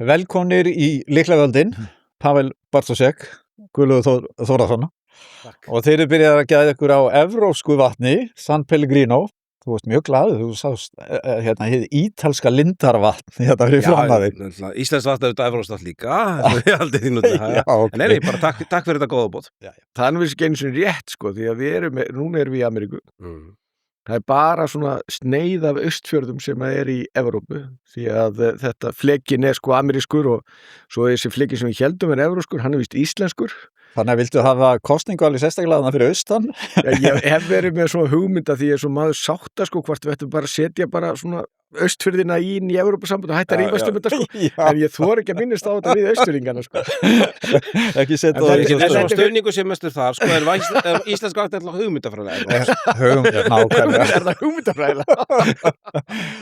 Velkomnir í Lyklaveldin, Pavel Bartoszek, Guðlaugur Þórðarson Takk. og þeir eru byrjað að gæða ykkur á evrópsku vatni, San Pellegrino. Þú varst mjög glaður, þú sást hið ítalska lindarvatn fyrir fram að þig. Íslensk vatn er þetta evrópskt vatn líka, ég haldið því núna. Já, ok. En nei, bara takk fyrir þetta góða bót. Það er nú ekki einu sinni rétt sko, því að núna erum við í Ameríku. Það er bara svona sneið af austfjörðum sem er í Evrópu, því að þetta flekin er sko amerískur og svo þessi flekin sem við heldum er evróskur, hann er víst íslenskur. Þannig að viltu hafa kosningu alveg sérstaklega þarna fyrir austan? Ég hef verið með svona hugmynda því ég er svo maður sátta sko, hvort við ættum bara að setja bara svona austfjörðina í Evrópusamband og hætta að rífast þetta sko. En ég þori ekki að minnast á þetta við austfjörðingana sko. Ekki setja það ekki. Það er stöðningu sem mestur þar sko, er íslensk vatn eitthvað hugmyndafræðilega. Nákvæmlega. Er það hugmyndafræðilega?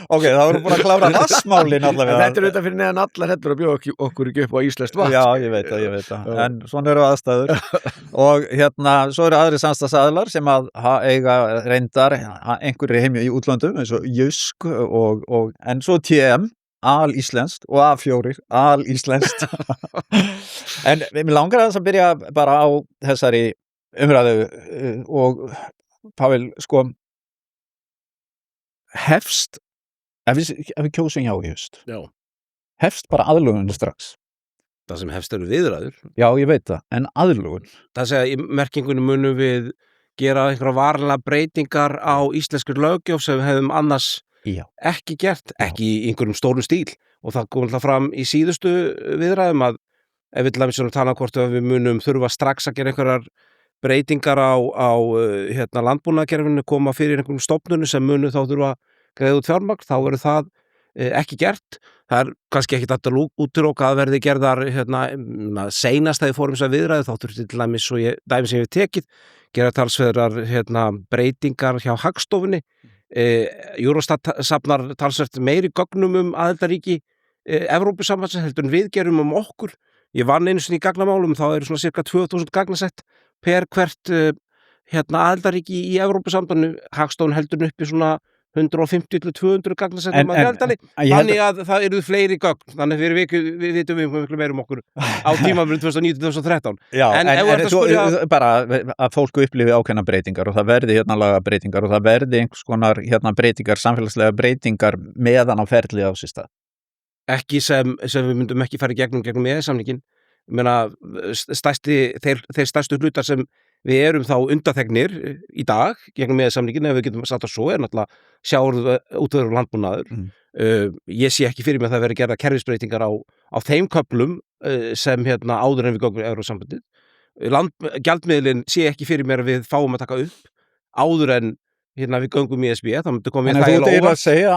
Ok, það voru búin að klára vassmálin allavega. Þetta er auðvitað fyrir neðan allar heldur að bjóða okkur ekki upp á íslenskt vatn. Já, ég veit það. En svona eru aðstæður. Og svo eru aðri samstarfsaðilar sem að eiga reyndar einhverjir heimi í útlöndum eins og Jysk en svo TM alíslenskt og A4 alíslenskt. En mér langar að byrja bara á þessari umræðu og Pavel, sko hefst ef við kjósum já í haust. Já. Hefst bara aðlögun strax. Það sem hefst eru viðræður. Já, ég veit það, en aðlögun. Það segja, í merkingunni munum við gera einhverja varanlega breytingar á íslenskur löggjöf sem við hefum annars ekki gert, ekki í einhverjum stórum stíl og það kom alltaf fram í síðustu viðræðum að ef við til dæmis tala hvort að við munum þurfa strax að gera einhverjar breytingar á landbúnaðarkerfinu, koma fyrir einhverjum stofnunum sem munu þá þurfa að greiða út fjármagn, þá verður það ekki gert. Það er kannski ekki þetta útiloka að verði gerðar seinast þegar fórum þess að viðræðu, þá þurfti til dæmis og dæmi sem við tekið gera talsverðar breytingar hjá Hagstofunni. Eurostat safnar talsvert meiri gögnum aðildarríki Evrópusambandsins heldur en við gerum okkur. Ég vann einu sinni í gagnamálum, þá eru svona cirka 2000 gagnasett per hvert aðildarríki í Evrópusambandinu. Hagstofan heldur uppi svona 150-200 gagnasettum að meðaltali, þannig að það eru fleiri gögn, þannig að við vitum miklu meira okkur á tímabilinu 2009-2013. Já, en bara að fólk upplifi ákveðna breytingar og það verði lagabreytingar og það verði einhvers konar breytingar, samfélagslega breytingar meðan á ferli á sér stað. Ekki sem við myndum ekki fara í gegnum EES-samninginn. Ég meina, þeir stærstu hlutar sem við erum þá undanþegnir í dag gegnum EES-samninginn, ef við getum sagt að svo er náttúrulega sjávarútvegur og landbúnaður. Ég sé ekki fyrir mig að það veri gerða kerfisbreytingar á þeim köflum sem áður en við göngum Evrópusambandið. Gjaldmiðlinn sé ekki fyrir mér að við fáum að taka upp áður en við göngum í ESB, það myndi komið þægilega óvart. En þú ert að segja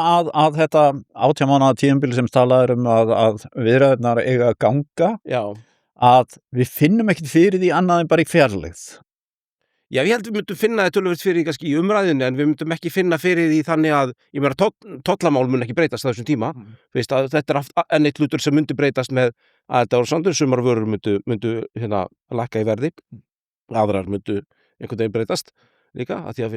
að þetta 18 mánaða tímabili sem talaður að viðræðurnar eiga að ganga, að við finnum ekkert fyrir því annað en bara í fjarlægð. Já, ég held við myndum finna það töluvert fyrir kannski í umræðinu, en við myndum ekki finna fyrir því þannig að, ég meina, tollamál mun ekki breytast á þessum tíma. Veist að þetta er enn eitt hlutur sem myndi breytast með að þetta Evrópusambandið, sumar vörur myndu lækka í verði, aðrar myndu einhvern veginn breytast líka, að því að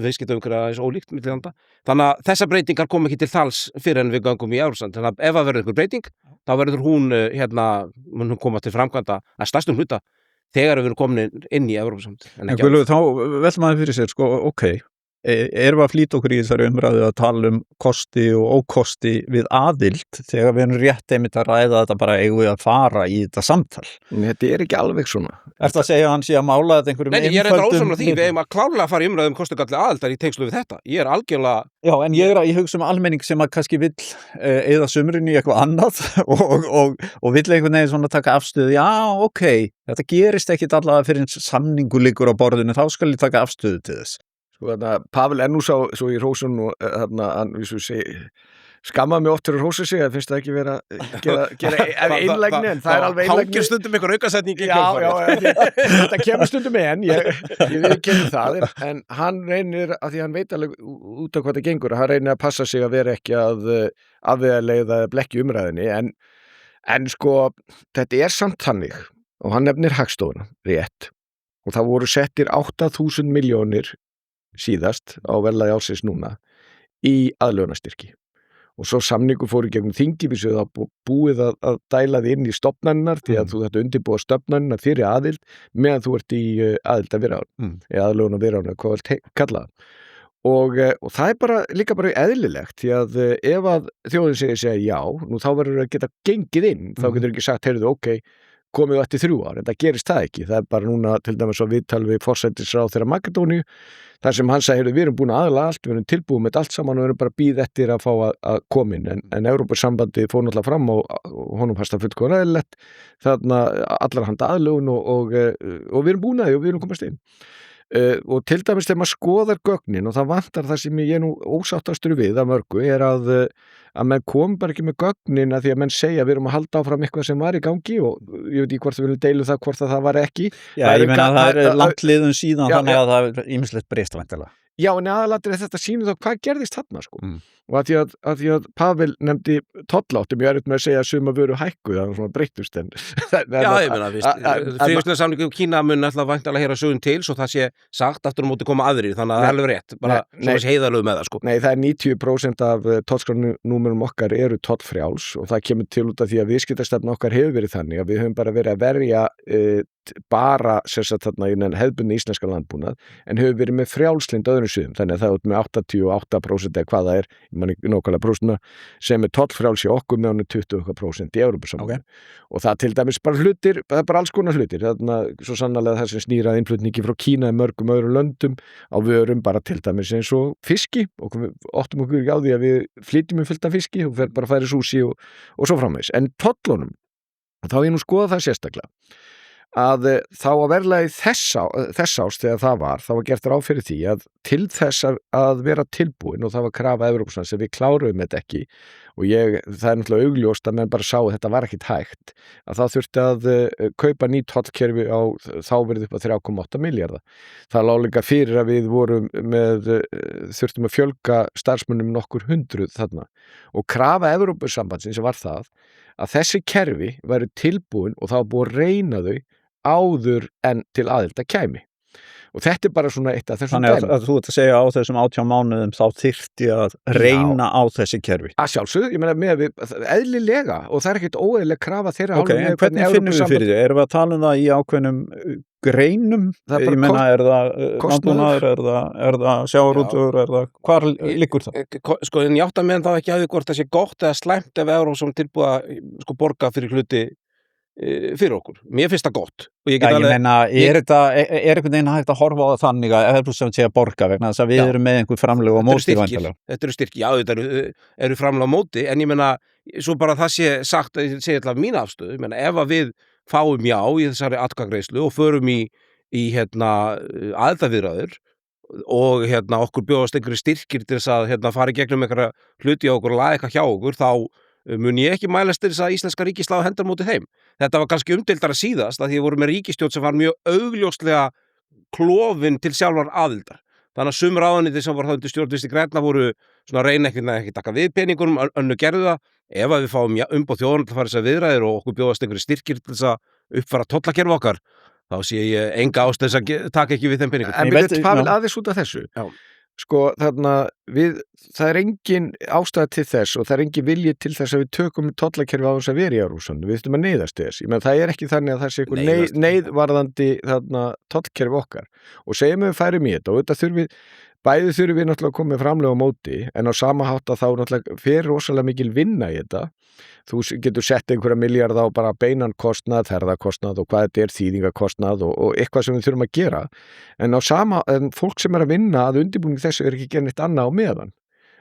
viðskiptaumhverfi er aðeins ólíkt milli landa. Þannig að þessa breytingar kom ekki til þals fyrir en við gangum í Evrópusambandið. Þannig að ef það verður einhver breyting, þá verður mun hún koma til framkvæmda að stærstum hluta þegar við erum komin inn í Evrópusambandið. En Guðlaugur, þá veltum maður fyrir sér, ok, erum við að flýta okkur í þessari umræðu að tala kosti og ókosti við aðild þegar við erum rétt einmitt að ræða þetta bara eigum við að fara í þetta samtal? Þetta er ekki alveg svona. Ertu að segja að hann sé að mála þetta einhverjum einföldum? Nei, ég er eitthvað ósamlega því, við eigum að klárlega fara í umræðu kostugalli aðildar í tengslu við þetta. Ég er algjörlega... Já, en ég hugsa almenning sem að kannski vill eyða sumrinu í eitthvað annað og vill einhvern veginn svona taka afstöðu, já, ok, þetta gerist ekkit allavega fyrir samningu liggur á borðinu, þá skal ég taka afstöðu til þess. Pavel er nú svo í hrósun og hann skammaði mig oft fyrir að hrósa sig, það finnst það ekki vera gera einlægni, en það er alveg einlægni. Hangir stundum ykkur aukasetning í þetta kemur stundum með ég vil kenna það, en hann reynir, af því hann veit alveg út af hvað það gengur, hann reynir að passa sig að vera ekki að afvegaleiða blekki umræðinni, en sko, þetta er samt þannig, og hann nefnir Hagstofuna, rétt, og það voru settir 8.000 milljónir síðast á verðlagi ársins núna í aðlögunarstyrki og svo samningur fór í gegnum þingið við séu það búið að dæla því inn í stofnanirnar því að þú þetta undirbúa stofnanirnar fyrir aðild meðan þú ert í aðild að vera eða aðlögun að vera hvað vilt kalla og það bara líka bara eðlilegt því að ef að þjóðin segja já, nú þá verður að geta gengið inn, þá getur ekki sagt, heyrðu, ok, komið eftir 3 ár, en það gerist það ekki, það bara núna til dæmis á viðtal við forsætisráðherra Makedóníu, þar sem hann sagði, heyrðu, við erum búin að aðla allt, við erum tilbúið með allt saman og við erum bara bíð eftir að fá að koma inn, en Evrópusambandið fór náttúrulega fram og honum fannst það fullkomlega eðlilegt, þarna allar handa aðlögun og við erum búin að því og við erum komast inn. Og til dæmis þegar maður skoðar gögnin og það vantar það sem ég nú ósáttastur við að mörgu að menn kom bara ekki með gögnin að því að menn segja við erum að halda áfram eitthvað sem var í gangi og ég veit ekki hvort við viljum deilu það hvort það var ekki. Já, ég meina að það er langt liðun síðan þannig að það er ýmislegt breyst væntanlega. Já, en aðalatrið þetta sýnir þá hvað gerðist þarna sko. Og að því að Pavel nefndi tolláttum, ég er með að segja að suma vöru hækku, það var svona breyttust en Já, ég meina, fríverslunarsamningur samningu Kína mun alltaf væntanlega heyra sögun til svo það sé sagt aftur á móti koma aðrir þannig að það er alveg rétt, bara svo þessi heiðalög með það sko. Nei, það er 90% af tollskrárnúmerum okkar eru tollfrjáls og það kemur til út af því að viðskiptastefna okkar hefur verið þannig að við höfum bara verið að verja bara sérsagt þarna innan hefðbundni íslenska landbúnað en hefur verið með frjálslind öðrum sviðum þannig að það er út með 88% eða hvað það er, ég man ekki nákvæmlega prósuna sem er tollfrjáls í okkur með hann 20% í Evrópusambandinu og það til dæmis bara hlutir, það er bara alls konar hlutir þarna svo sannarlega það sem snýr að innflutningi frá Kína í mörgum öðrum löndum á vörum bara til dæmis eins og fiski og við áttum okkur ekki á því að við flytjum fullt af fiski og fer bara að færa súsi og svo framvegis en tollunum, þá ég nú skoða það sérstaklega að þá að verðlagi þess árs þegar það var gert ráð fyrir því að til þess að vera tilbúin og það var krafa Evrópusambandsins sem við kláruðum þetta ekki og það er náttúrulega augljóst að menn bara sá að þetta var ekkit hægt að það þurfti að kaupa ný tollkerfi á þá verið upp á 3,8 milljarða. Það lá líka fyrir að við vorum þurftum að fjölga starfsmönnum nokkur 100 þarna og krafa Evrópusambandsins var það að þessi kerfi væru tilbúin og það var búið að reyna þau áður en til aðilda kæmi og þetta er bara svona eitt af þessum Þannig að þú ert að segja á þessum 18 mánuðum þá þyrfti að reyna á þessi kerfi að sjálfsögðu, ég meina með eðlilega og það er ekkert óeðlilega krafa þeirra Ok, en hvernig finnum við fyrir því? Erum við að tala um það í ákveðnum greinum? Ég meina, er það landbúnaður, er það sjávarútvegur, er það, hvar liggur það? Sko, en ég átta með þá ekki að því hvort það sé gott eða slæmt ef Evrópusambandið tilbúið að borga fyrir hluti fyrir okkur. Mér finnst það gott og ég get meina, er einhvern veginn hægt að horfa á það þannig að Evrópusambandið sé að borga vegna þess að við erum með einhver framlög á móti Þetta eru styrkir, já, þetta eru framlög á móti en ég meina, svo bara það sé sagt, ég segi alltaf mína afstöðu, ég meina, ef að við fáum já í þessari atkvæðagreiðslu og förum í aðildarviðræður og okkur bjóðast einhverju styrkir til þess að fara í gegnum einhverja hluti á okkur og laga eitthvað hjá okkur, þá mun ég ekki mælast til þess að íslenska ríkið slá hendar móti þeim. Þetta var kannski umdeildara síðast að því við vorum með ríkisstjórn sem var mjög augljóslega klofin til sjálfar aðildar. Þannig að sumur ráðuneytir sem var þá undir stjórn Vinstri grænna voru svona reyna ekki taka við peningunum, önnu gerðu það. Ef að við fáum umboð þjóðan til að fara þessar viðræður og okkur bjóðast einhverju styrkir til þess að uppfara tollakerfi okkar, þá sé ég enga ástæðis að taka ekki við þeim peningum. En við veitum hvað vil aðeins út af þessu? Já. Sko, það er engin ástæða til þess og það er engin vilji til þess að við tökum tollakerfi á þess að vera í Evrópusambandinu, við þurfum að neyðast þess. Ég meina, það er ekki þannig að það sé einhver neyðvarðandi tollkerfi okkar og segjum við færum í þetta og þetta bæði þurfum við náttúrulega að koma með framlög á móti en á sama hátt að þá náttúrulega fer rosalega mikil vinna í þetta. Þú getur sett einhverja milljarða á bara beinan kostnað, ferðakostnað og hvað þetta er þýðingakostnað og eitthvað sem við þurfum að gera. En fólk sem er að vinna að undirbúningi þessu er ekki að gera neitt annað á meðan.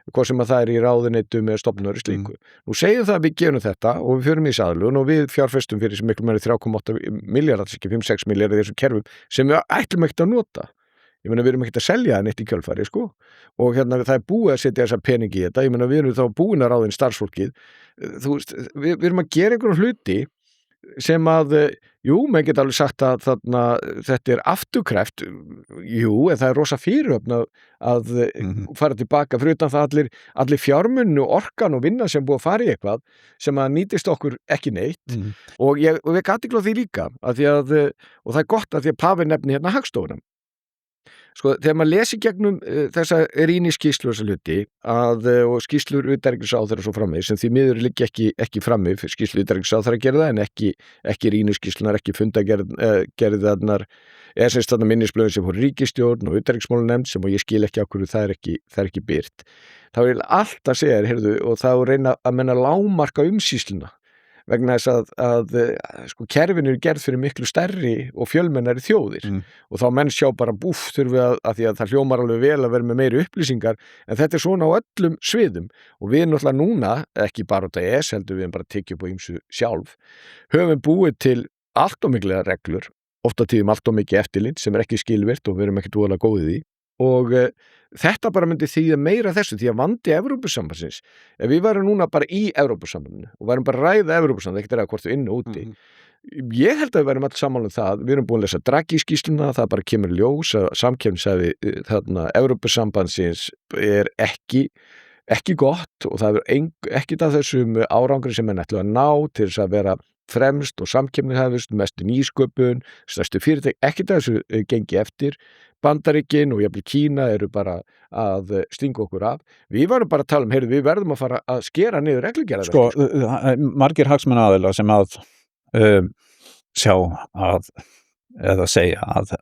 Hvað sem að það er í ráðuneytum eða stofnunum slíku. Nú segjum það að við gerum þetta og við förum í aðlögun og við fjárfestum fyrir sem miklu meiri 3,8 milljarðar, ekki 5-6 milljarðar í þessum kerfum sem við ætlum ekkert að nota. Ég meina, við erum ekkert að selja það neitt í kjölfari, sko. Og það er búið að setja þessa peningi í þetta. Ég meina, við erum þá búin að ráða inn starfsfólkið. Þú veist, við erum að gera einhverjum hluti sem að, maður geta alveg sagt að þetta er afturkræft, en það er rosa fyrirhöfn að fara tilbaka fyrir utan það allir fjármunni og orkan og vinna sem búið að fara í eitthvað sem að nýtist okkur ekki neitt og ég gat ekki á því líka og það er gott að því að Pavel nefni hérna Hagstofuna Sko, þegar maður lesi gegnum þessa rýniskýrslu þessa hluti og skýrslur utanríkisráðherra svo frammi sem því miður liggja ekki frammi fyrir skýrslu utanríkisráðherra að gera það en ekki rýniskýrslunar, ekki fundagerðarnar eða sem stanna minnisblöðin sem fór ríkisstjórn og utanríkismálanefnd sem og ég skil ekki á hverju það er ekki birt. Þá er alltaf segja, heyrðu, og þá reyna að menna lágmarka umsýsluna vegna þess að sko kerfin eru gerð fyrir miklu stærri og fjölmennari þjóðir og þá menn sjá bara þurfi að því að það hljómar alveg vel að vera með meiri upplýsingar en þetta svona á öllum sviðum og við náttúrulega núna, ekki bara á EES heldur við bara tekja upp á ýmsu sjálf höfum búið til allt og mikla reglur, oft á tíðum allt og mikið eftirlit sem ekki skilvirt og við erum ekkert voðalega góðið í og þetta bara myndi þýða meira þessu því að vandi Evrópusambandsins ef við værum núna bara í Evrópusambandinu og værum bara að ræða Evrópusambandinu, ekkert hvort við inn og úti ég held að við værum alls sammála það, við erum búin að lesa Draghi-skýrsluna, það bara kemur ljós að samkeppnishæfi þarna Evrópusambandsins er ekki gott og það er ekkert af þessum árangri sem menn ætlu að ná til þess að vera fremst og samkeppnishæfust, mestu nýsköpun, stærstu fyrirtæki, ekkert af þessu gengi eftir. Bandaríkin og jafnvel Kína eru bara að stinga okkur af. Við varum bara að tala heyrðu, við verðum að fara að skera niður reglugerðar. Sko, margir hagsmunaaðilar sem að sjá eða segja að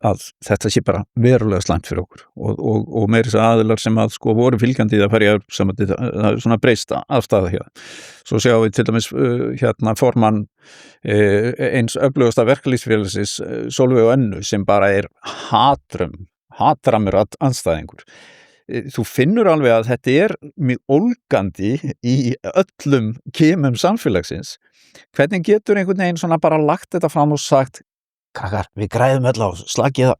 þetta sé bara verulega slæmt fyrir okkur og meiri þess aðilar sem að sko voru fylgjandi í það færi það er svona breyst afstæða hér. Svo sjáum við til dæmis formann eins öflugasta verkalýðsfélagsins Sólveig Önnu sem bara er hatramur andstæðingur. Þú finnur alveg að þetta er mjög ólgandi í öllum kimum samfélagsins. Hvernig getur einhvern veginn svona bara lagt þetta fram og sagt krakkar, við græðum öll á slagið á.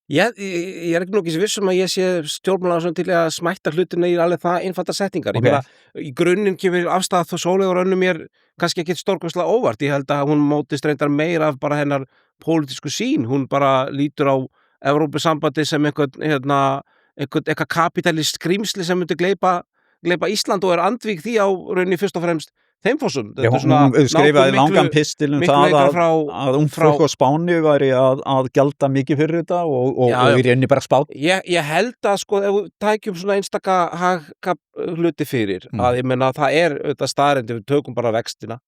Ég er ekki nokkið vissum að ég sé stjórnmálaðar til að smætta hlutina í alveg það einfalda setningar. Okay. Ég meina, í grunninn kemur afstæða þó Sólveigar Önnu mér kannski ekki stórkostlega óvart. Ég held að hún mótist reyndar meira af bara hennar pólitísku sín. Hún bara lítur á Evrópusambandi sem eitthvað kapitalist skrýmsli sem myndi gleypa Ísland og er andvíg því á rauninni fyrst og fremst þeim fossum. Hún skrifaði langan pistil það að fólk á Spáni væri að gjalda mikið fyrir þetta og í rauninni bara spátt. Ég held að sko ef við tækjum svona einstaka hluti fyrir að ég menna það er auðvitað staðreynd við tökum bara vextina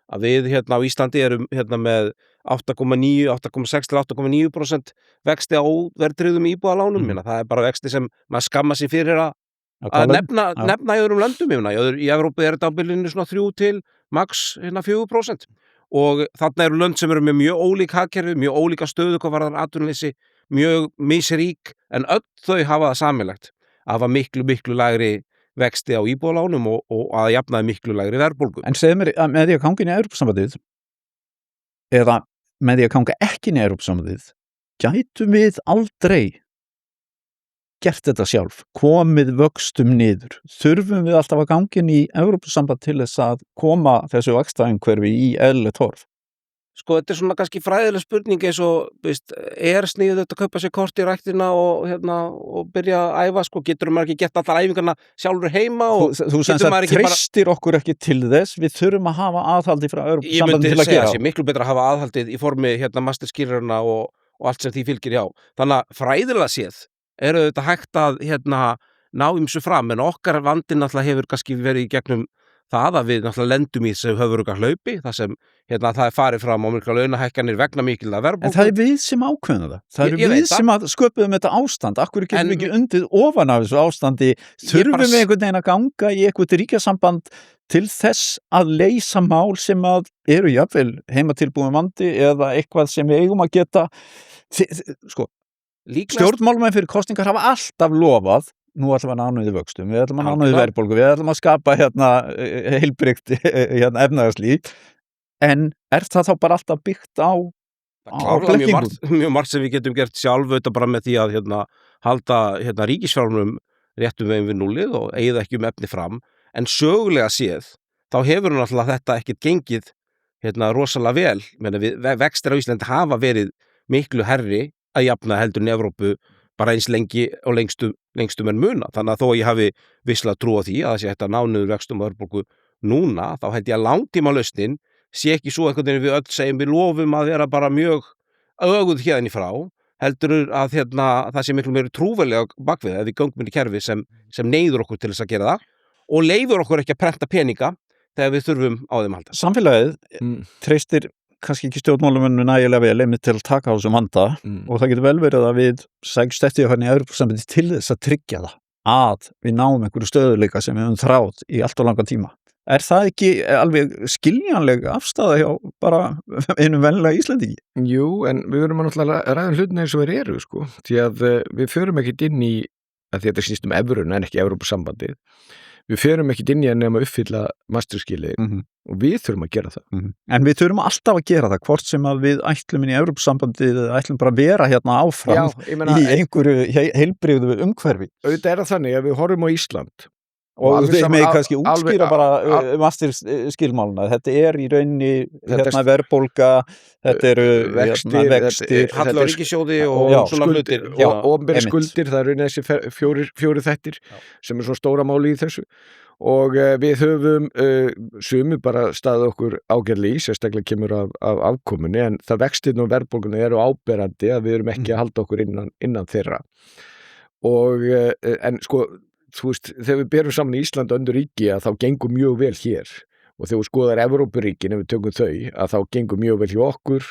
að við á Íslandi erum með 8,9, 8,6 til 8,9% vexti á verðtryggðum íbúðalánum. Það er bara vexti sem maður skammar sig fyrir að nefna í öðrum löndum. Í Evrópu er þetta á bylunni svona 3 til max 4% og þarna eru lönd sem eru með mjög ólík hagkerfi, mjög ólíka stöðu hvað varðar atvinnuleysi, mjög misrík en öll þau hafa það sameiginlegt að hafa miklu lægri vexti á íbúðalánum og að jafnaði miklu lægri verðbólgu. En segðu mér að með því að ganga inn í Evrópusambandið eða með því að ganga ekki inn í Evrópusambandið gætum við aldrei gert þetta sjálf, komið vöxtum niður. Þurfum við alltaf að ganga inn í Evrópusamband til þess að koma þessu vaxtaumhverfi í eðlilegt horf? Sko, þetta er svona kannski fræðileg spurning eins og, er sniðugt að kaupa sér kort í ræktina og byrja að æfa, sko, getur maður ekki gett allar æfingarna sjálfur heima og þú sem sagt treystir okkur ekki til þess, við þurfum að hafa aðhaldi frá Evrópusambandinu til að gera. Ég myndi segja að sé miklu betra að hafa aðhaldið í formi masterskýrarna og allt sem því fylgir hjá. Þannig að fræðilega séð eru þetta hægt að ná ýmsu fram, en okkar vandinn náttúrulega hefur kannski verið í gegnum það að við náttúrulega lendum í þessu höfuruga hlaupi, það sem það er farið fram á mikla launahækkanir vegna mikilvæg verðbólgu. En það er við sem ákveðum það. Það eru við sem að sköpuðum þetta ástand. Akkur getum við ekki undið ofan af þessu ástandi. Þurfum við einhvern veginn að ganga í eitthvað ríkjasamband til þess að leysa mál sem að eru jafnvel heimatilbúin vandi eða eitthvað sem við eigum að geta sko. Stjórnmálamenn fyrir kosningar hafa alltaf lofað nú ætlum við að ná niður vöxtum, við ætlum að ná niður verðbólgu, við ætlum að skapa heilbrigt efnahagslíf, en er það þá bara alltaf byggt á blekkingum? Mjög margt sem við getum gert sjálf auðvitað bara með því að halda ríkisfjármunum réttum veginn við núllið og eyða ekki efni fram, en sögulega séð þá hefur náttúrulega þetta ekkert gengið rosalega vel. Vextir á Íslandi hafa verið miklu herri að jafna heldur en Evrópu bara eins lengi og lengstum en muna. Þannig að þó ég hafi visslega trú á því að það sé hægt að ná niður vextum og verðbólgu núna, þá held ég að langtímalausnin sé ekki svo einhvern veginn við öll segjum við lofum að vera bara mjög öguð hérna í frá, heldur að það sé miklu meiri trúverlega bakvið ef við göngum inn í kerfi sem neyður okkur til þess að gera það og leyfur okkur ekki að prenta peninga þegar við þurfum á þeim að halda. Samfélagið treystir kannski ekki stjórnmálamönnum nægilega vel einmitt til að taka á þessum vanda og það getur vel verið að við sækjumst eftir hvernig Evrópusambandið til þess að tryggja það að við náum einhverju stöðuleika sem við höfum þráð í allt og langa tíma. Er það ekki alveg skiljanleg afstaða hjá bara einum venlega Íslendingi? Jú, en við verðum að náttúrulega ræða hlutina eins og þeir eru, sko, því að við förum ekkit inn í, að þetta snýst evruna en ekki Evrópusambandið, við förum ekkit inn í að nefna uppfylla masterskilið og við þurfum að gera það. En við þurfum alltaf að gera það, hvort sem að við ætlum inn í Evrópusambandið eða ætlum bara að vera hérna áfram í einhverju heilbrigðu umhverfi. Auðvitað er það þannig að við horfum á Ísland og þeir með kannski útskýra bara masterskilmáluna. Þetta er í rauninni verðbólga, þetta eru vextir, hallar ríkissjóði og svona hlutir. Og opinberar skuldir, það er rauninni þessi fjórir þættir sem er svona stóra máli í þessu. Og við höfum sumir bara staðið okkur ágætlega í, sérstaklega kemur af afkomunni, en það vextirn og verðbólgunni eru áberandi að við erum ekki að halda okkur innan þeirra. Og en sko, þú veist, þegar við berum saman í Ísland og önnur ríki að þá gengur mjög vel hér og þegar við skoðar Evrópuríkin, ef við tökum þau, að þá gengur mjög vel hjá okkur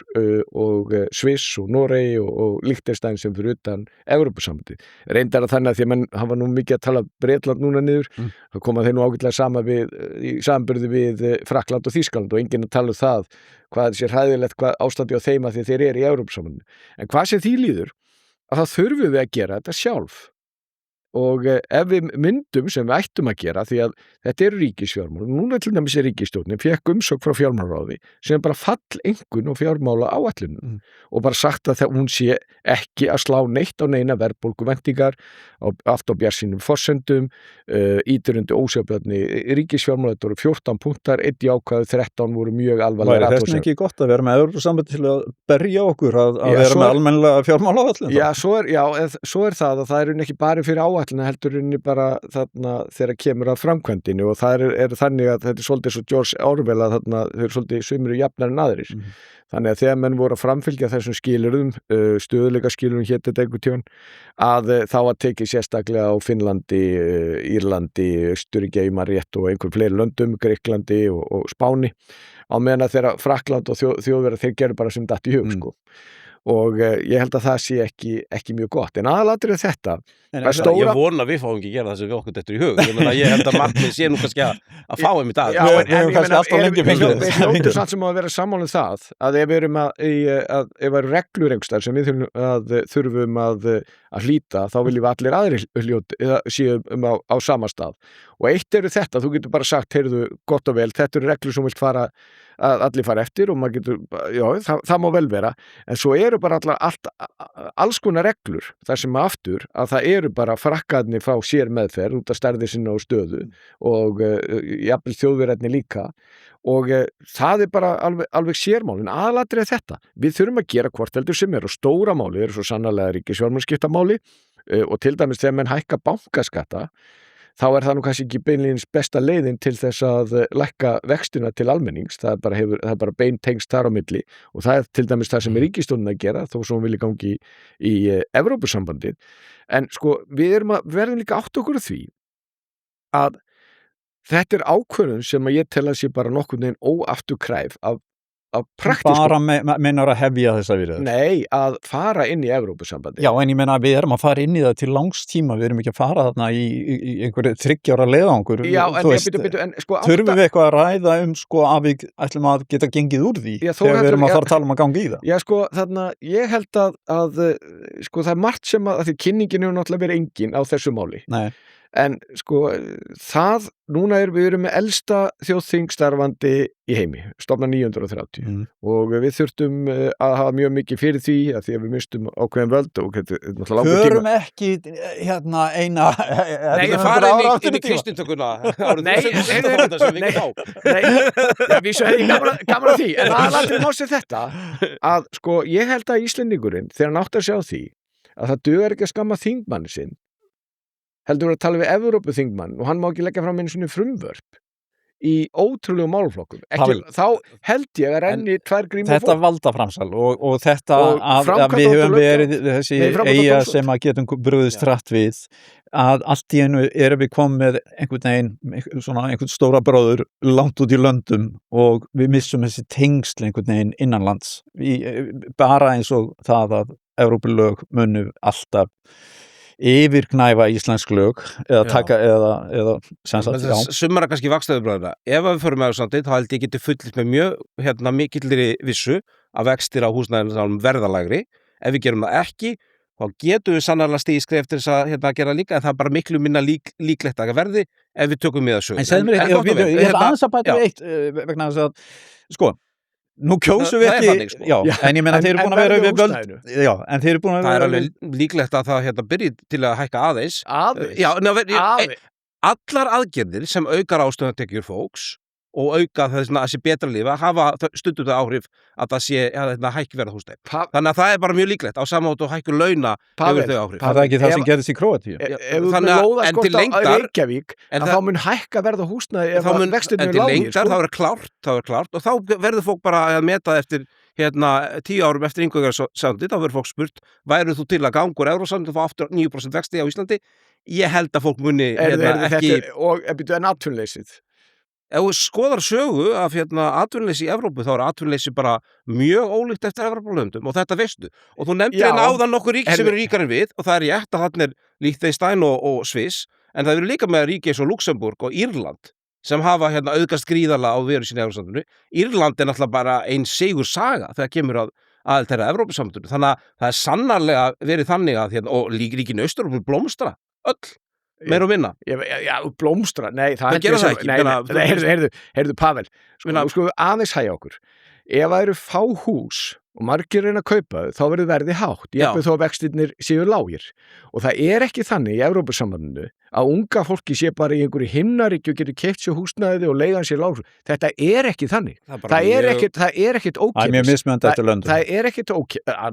og Sviss og Noregi og Liechtenstein sem fyrir utan Evrópusambandið. Reyndar að þannig að því að menn hafa nú mikið að tala Bretland núna niður, þá koma þeir nú ágætlega sama í samanburði við Frakkland og Þýskaland og enginn að tala það hvað sé hræðilegt, hvað ástandi á þeim að því þeir eru í Evrópusambandinu. En hvað sem því líður, að þá þurfum við að gera þetta sjálf. Og ef við myndum sem við ættum að gera, því að þetta eru ríkisfjármál, núna til dæmis ríkisstjórnin fékk umsókn frá fjármálaráði sem bara falleinkunn og fjármála áætlunum og bara sagt að hún sé ekki að slá neitt á neina verðbólguvæntingar allt á bjartsýnum forsendum, ýtir undir ósjálfbjarni ríkisfjármál, þetta voru 14 punktar, 1 jákvæðu, 13 voru mjög alvarlega. Væri þess ekki gott að vera með Evrópusambandið til að berja okkur að vera með almennilega fjármálaáætlun? Já, svo er það að það er ekki bara fyrir áætlun, heldur henni bara þarna þegar kemur að framkvæmdinu og það er þannig að þetta er svolítið svo George Orwell að þarna þau eru svolítið sumir jafnar en aðrir. Þannig að þegar menn voru að framfylgja þessum skilyrðum, stöðuleika skilyrðum hér þetta einhvern tímann, að þá að tekið sérstaklega á Finnlandi, Írlandi, Austurríki, rétt og einhver fleiri löndum, Gríklandi og Spáni, á meðan að þeirra Frakkland og Þjóðverjar þeir gerðu bara sem datt í hug, sko. Og ég held að það sé ekki mjög gott, en aðalatrið þetta ég vona að við fáum ekki að gera það sem við okkur dettur í hug. Ég held að markmið sé nú kannski að fá einmitt að við hljóttum samt sem að vera sammála það að ef við erum reglur einhverstaðar sem við þurfum að hlíta, þá viljum við allir aðrir séum á sama stað. Og eitt eru þetta, þú getur bara sagt, heyrðu, gott og vel, þetta eru reglur sem vilt fara að allir fara eftir og maður getur, það má vel vera, en svo eru bara alls konar reglur þar sem aftur að það eru bara frakkarnir fá sér meðferð út af stærði sinna og stöðu og jafnvel Þjóðverjarnir líka og það er bara alveg sérmálin, aðalatrið þetta. Við þurfum að gera hvort heldur sem er og stóra máli eru svo sannarlega ríkisfjármálaskiptamáli og til dæmis þegar menn hækka bankaskatta þá er það nú kannski ekki beinlínis besta leiðin til þess að lækka vextina til almennings, það er bara beintengst þar á milli og það er til dæmis það sem er ríkisstjórnin að gera þó svo hún vilji gangi í Evrópusambandið. En sko, við verðum líka átt okkur á því að þetta er ákvörðun sem að ég tel að sé bara nokkurn veginn óafturkræf af praktísku. Bara meinar að hefja þessa viðræður? Nei, að fara inn í Evrópusambandið. Já, en ég meina að við erum að fara inn í það til langs tíma, við erum ekki að fara þarna í einhverju 3 ára leiðangur. Já, en sko þurfum við eitthvað að ræða sko að við ætlum að geta gengið úr því þegar við erum að fara að tala um að ganga í það? Já, sko, þarna, ég held að sko það er margt sem að því kynningin hefur náttúrulega verið engin á þessu máli. Nei. En sko núna við erum með elsta þjóðþing starfandi í heimi, stofnað 930 og við þurftum að hafa mjög mikið fyrir því að því að við mistum ákveðin völd og förum ekki eina Nei, ég farið inn í kristintökuna Nei, vísu hefði gaman að því en aðaldri málsir þetta að sko ég held að Íslendingurinn þegar hann átt að sjá því að það dugar ekki að skamma þingmanni sinn heldur að tala við Evrópuþingmann og hann má ekki leggja fram einu sinni frumvörp í ótrúlegum málflokkum. Pavel, Þá held ég að renni tvær grímur þetta valdaframsal og þetta Og að við framkvæmdavald höfum og verið þessi eiga dómstóll. sem að getum brugðist hratt við, að allt í einu erum við komið með einhvern stóra bróður langt út í löndum og við missum þessi tengsl einhvern veginn innanlands. Bara eins og það að Evrópulög munu alltaf yfirgnæfa íslensk lög eða taka eða sem sagt, Sumara kannski vaxtaðurbræðina. Ef við förum með Evrópusambandið, þá held ég geti fullitt með mjög mikillri vissu að vextir á húsnæðinu verðalægri. Ef við gerum það ekki, þá getum við sannarlega stigið skref til þess að gera líka, en það er bara miklu minna líklegt að verði ef við tökum við að sögum. En segðu mér, ég ætla aðeins að bæta eitt vegna þess að, sko, nú kjósum við ekki, þannig, sko. En ég meina þeir eru búin að vera við völd, en þeir eru búin að vera. Það er alveg líklegt að það byrji til að hækka aðeins. Allar aðgerðir sem aukar ástöðunartekjur fólks og auka þessi betra líf að hafa stundum það áhrif að það sé hækki verða húsnæði. Þannig að það er bara mjög líklegt á samátt og hækku launa hefur þau áhrif. Það er ekki það sem gerðist í Króatíu. Ef þú með lóðaskort á Reykjavík að þá mun hækka verða húsnæði ef vextirnir er lágir. En til lengdar þá er klárt og þá verður fólk bara að meta eftir 10 árum eftir inngöngunarsambandið, þá verður fólk spurt, væru þú til að ganga úr Evrópusambandið og fá aftur 9% vexti á Íslandi? Ég held að fólk muni ekki. Og en atvinnuleysið? Ef við skoðar sögu af atvinnuleysi í Evrópu, þá er atvinnuleysi bara mjög ólíkt eftir Evrópulöndum og þetta veistu. Og þú nefndir áðan nokkur ríki sem eru ríkar en við og það er rétt að þarna er Liechtenstein og Sviss, en það eru líka með ríki eins og Luxemburg og Írland sem hafa auðgast gríðarlega á veru sín í Evrópusambandinu. Írland er náttúrulega bara ein sigur saga þegar kemur að þeirra Evrópusambandinu. Þannig að það er sannarlega verið þannig að og ríkin Austurlöndum blómstra öll. Meir og minna. Já, blómstra, nei, það gera það ekki. Heyrðu Pavel, sko aðeins hægja okkur. Ef það eru fá hús og margir reyna að kaupa þau, þá verður verðið hátt. Jafnvel þó að vextirnir séu lágir. Og það er ekki þannig í Evrópusambandinu að unga fólki sé bara í einhverju himnaríki og getur keypt sér húsnæði og leigan sér lágur. Þetta er ekki þannig. Það er ekkert ókeypis. Það er mjög mismunandi eftir löndum. Það er ekkert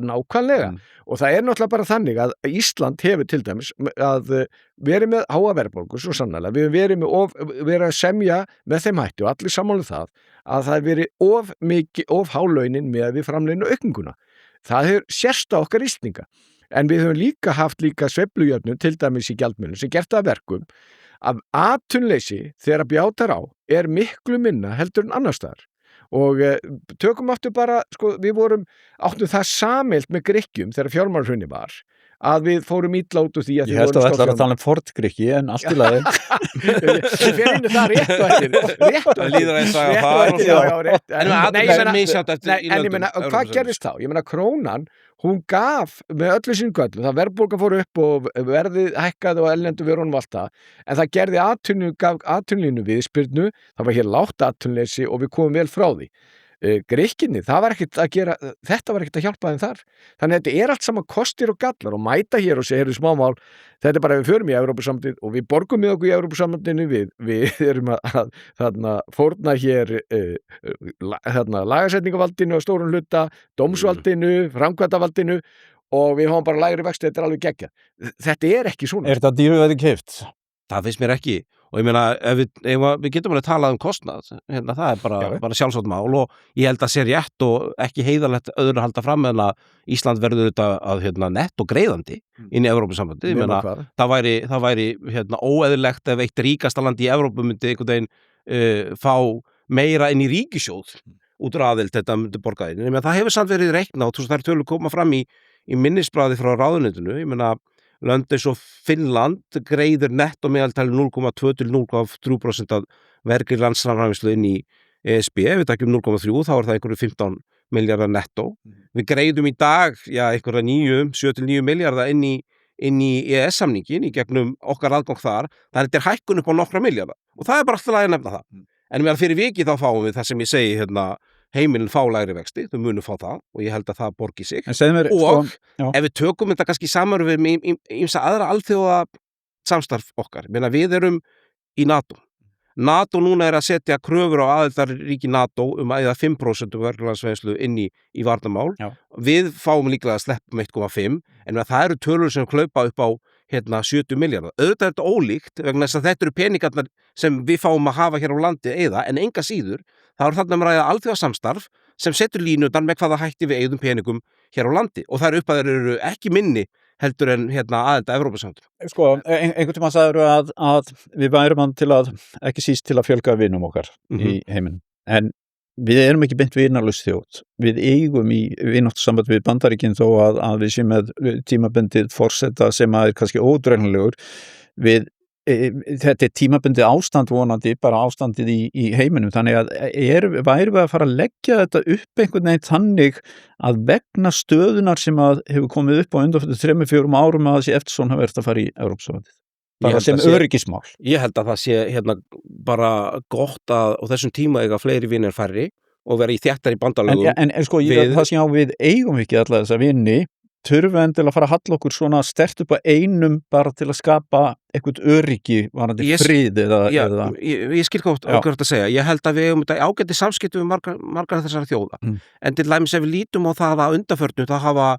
nákvæmlega. Og það er náttúrulega bara þannig að Ísland hefur til dæmis að verið með háa verðbólgu svo sannarlega. Við hefum verið að semja með þeim hætti og allir sammála það að það hefur verið of hálaunin með við framleginu aukninguna. Það hefur sérst á okkar Íslendinga. En við höfum líka haft sveiflujöfnun til dæmis í gjaldmiðlum sem gert það að verkum að atvinnuleysi þegar að bjátar á er miklu minna heldur en annars staðar. Og tökum aftur bara, sko, við áttum það sameilt með Grikkjum þegar fjármálahrunið var, að við fórum illa út úr því að ég held að það ætlar að tala forngrikki en allt í lagi. Við fyrir inn það rétt og eftir. Það líður eins og að fara. Já, rétt. En ég meina, hvað gerðist þá? Ég meina, krónan, hún gaf með öllu sín göllum, það verðbólgan fór upp og verðið hækkaði og ellendu verðunum allt það, en það gerði atvinnulínu viðspyrnu, það var hér lágt atvinnuleysi og við komum vel frá því. Grikkinni, þetta var ekkert að hjálpa þeim þar. Þannig að þetta er allt saman kostir og gallar og mæta hér og segja, smámál, þetta er bara ef við förum í Evrópusambandið og við borgum með okkur í Evrópusambandinu, við erum að fórna hér lagasetningavaldinu og stórun hluta, dómsvaldinu, framkvæmdavaldinu og við höfum bara lægri vexti, þetta er alveg geggjað. Þetta er ekki svona. Er þetta dýruverði keypt? Það finnst mér ekki. Og ég meina, ef við getum alveg talað kostnað, það er bara sjálfsagt mál og ég held að sé rétt og ekki heiðarlegt öðru að halda fram en að Ísland verður þetta að nett og greiðandi inn í Evrópusambandið. Ég meina, það væri óeðlilegt ef eitt ríkasta land í Evrópu myndi einhvern veginn fá meira inn í ríkissjóð út úr aðild þetta myndi borgaðinn. Ég meina, það hefur samt verið reiknað og það er tölur koma fram í minnisblaði frá ráðuneytinu. Ég meina, lönd eins og Finnland greiðir netto meðaltali 0,2 til 0,3% af vergri landsframleiðslu inn í ESB. Við takjum 0,3, þá er það einhverju 15 milljarðar netto. Við greiðum í dag, einhverja 7 til 9 milljarðar inn í EES-samningin í gegnum okkar aðgang þar. Það er hækkun upp á nokkra milljarðar. Og það er bara alltaf að nefna það. En meðan fyrir vikið þá fáum við það sem ég segi heimilin fá lægri vexti, þau munu fá það og ég held að það borgi sig og ef við tökum þetta kannski saman við ýmsa aðra alþjóða samstarf okkar, við erum í NATO núna er að setja kröfur á aðildarríki NATO eða 5% verðlagsveinslu inn í varnarmál. Við fáum líklega að sleppa 1,5 en það eru tölur sem klaupa upp á 70 milljarða. Auðvitað er þetta ólíkt vegna þess að þetta eru peningarnar sem við fáum að hafa hér á landi eða, en enga síður, það er þarna ræða alþjóðasamstarf sem setur línutan með hvaða hætti við eigðum peningum hér á landi og það upphæðir eru ekki minni heldur en aðelda Evrópusambandinu. Sko, einhvern tímann sagður að við værum til að, ekki síst til að fjölga vinum okkar í heiminum, en við erum ekki beint vinalaus þjóð. Við eigum í vináttssamband við Bandaríkin þó að við séum með tímabundið forseta sem er kannski ódregnlegur. Þetta er tímabundið ástand vonandi, bara ástandið í heiminum, þannig að værum við að fara að leggja þetta upp einhvern veginn þannig að vegna stöðunar sem að hefur komið upp á undanförnum 3-4 árum að þessi Eftirson hafi verið að fara í Evrópusambandið. Bara sem öryggismál. Ég held að það sé bara gott að á þessum tíma eiga fleiri vinir færri og vera í þéttari bandalögum. En sko, það sem við eigum ekki alla þessa vini, þurfum við endilega að fara að halla okkur svona stert upp að einum bara til að skapa eitthvað öryggi varandi frið eða... Ég skil hvað að segja. Ég held að við eigum þetta ágæti samskipti við margar þessara þjóða. En til dæmis ef við lítum á það að undanförnu það hafa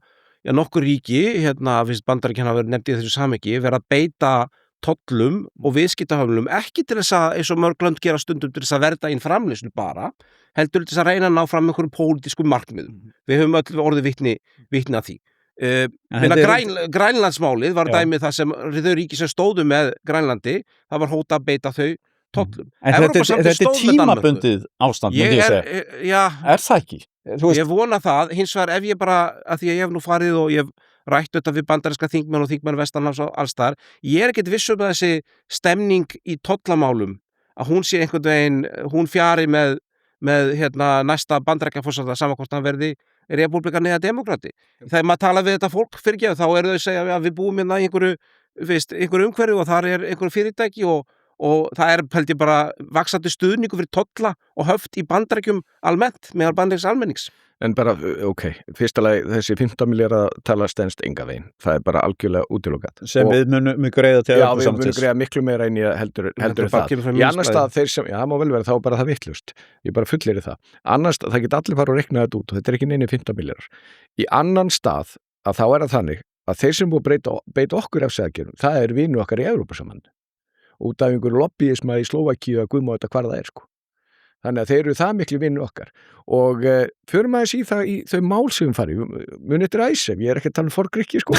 nokkur ríki, fyrst Bandaríkin hafa verið nefnt í þessu samhengi, verið að beita tollum og viðskiptahömlum ekki til þess að, eins og mörg lönd gera stundum til þess að verða inn framleiðslu bara, heldur til þess að reyna að ná fram einhverjum pólitískum markmiðum. Við höfum öll orðið vitni að því. Grænlandsmálið var dæmið það sem þau ríki sem stóðu með Grænlandi, það var hóta að beita þau tollum. Þetta er tímabundið ástand, myndi ég segja. Er það ekki? Ég vona það, hins vegar ef ég bara, að því að ég hef nú farið og ég hef rætt þetta við bandaríska þingmenn og þingmenn vestanlands og alls þar, ég er ekkert viss að þessi stemning í tollamálum, að hún sé einhvern veginn, hún fjari með næsta bandaríkjaforseta sama hvort hann verði repúblikan eða demokrati. Þegar maður tala við þetta fólk fyrirgefið, þá eru þau að segja að við búum í einhverju umhverju og þar er einhverju fyrirtæki og það er held ég bara vaxandi stuðningu fyrir tolla og höft í Bandaríkjum almennt meðal bandaríks almennings. En bara, fyrsta lagi þessi 15 milljarða tala stenst enga veginn. Það er bara algjörlega útilokað. Sem við munum greiða til Já, við munum greiða miklu meira en ég heldur það. Í annars stað þeir sem, það má vel vera þá bara það vittlust. Ég bara fullyri það. Annars stað, það get allir fara og reikna þetta út og þetta er ekki neini 15 milljarðar. Í annan stað að þá er það þannig að þeir sem búið beita okkur refsiaðgerðum, það er vinur okkar í Evrópusambandinu. Út af einhverju lobbyisma í Slóvakíu að guðma þetta hvar það er sko. Þannig að þeir eru það miklu vinnu okkar og förum aðeins í það í þau mál sem við farið, munið þetta æsef, ég er ekki að tala um forgrikki sko,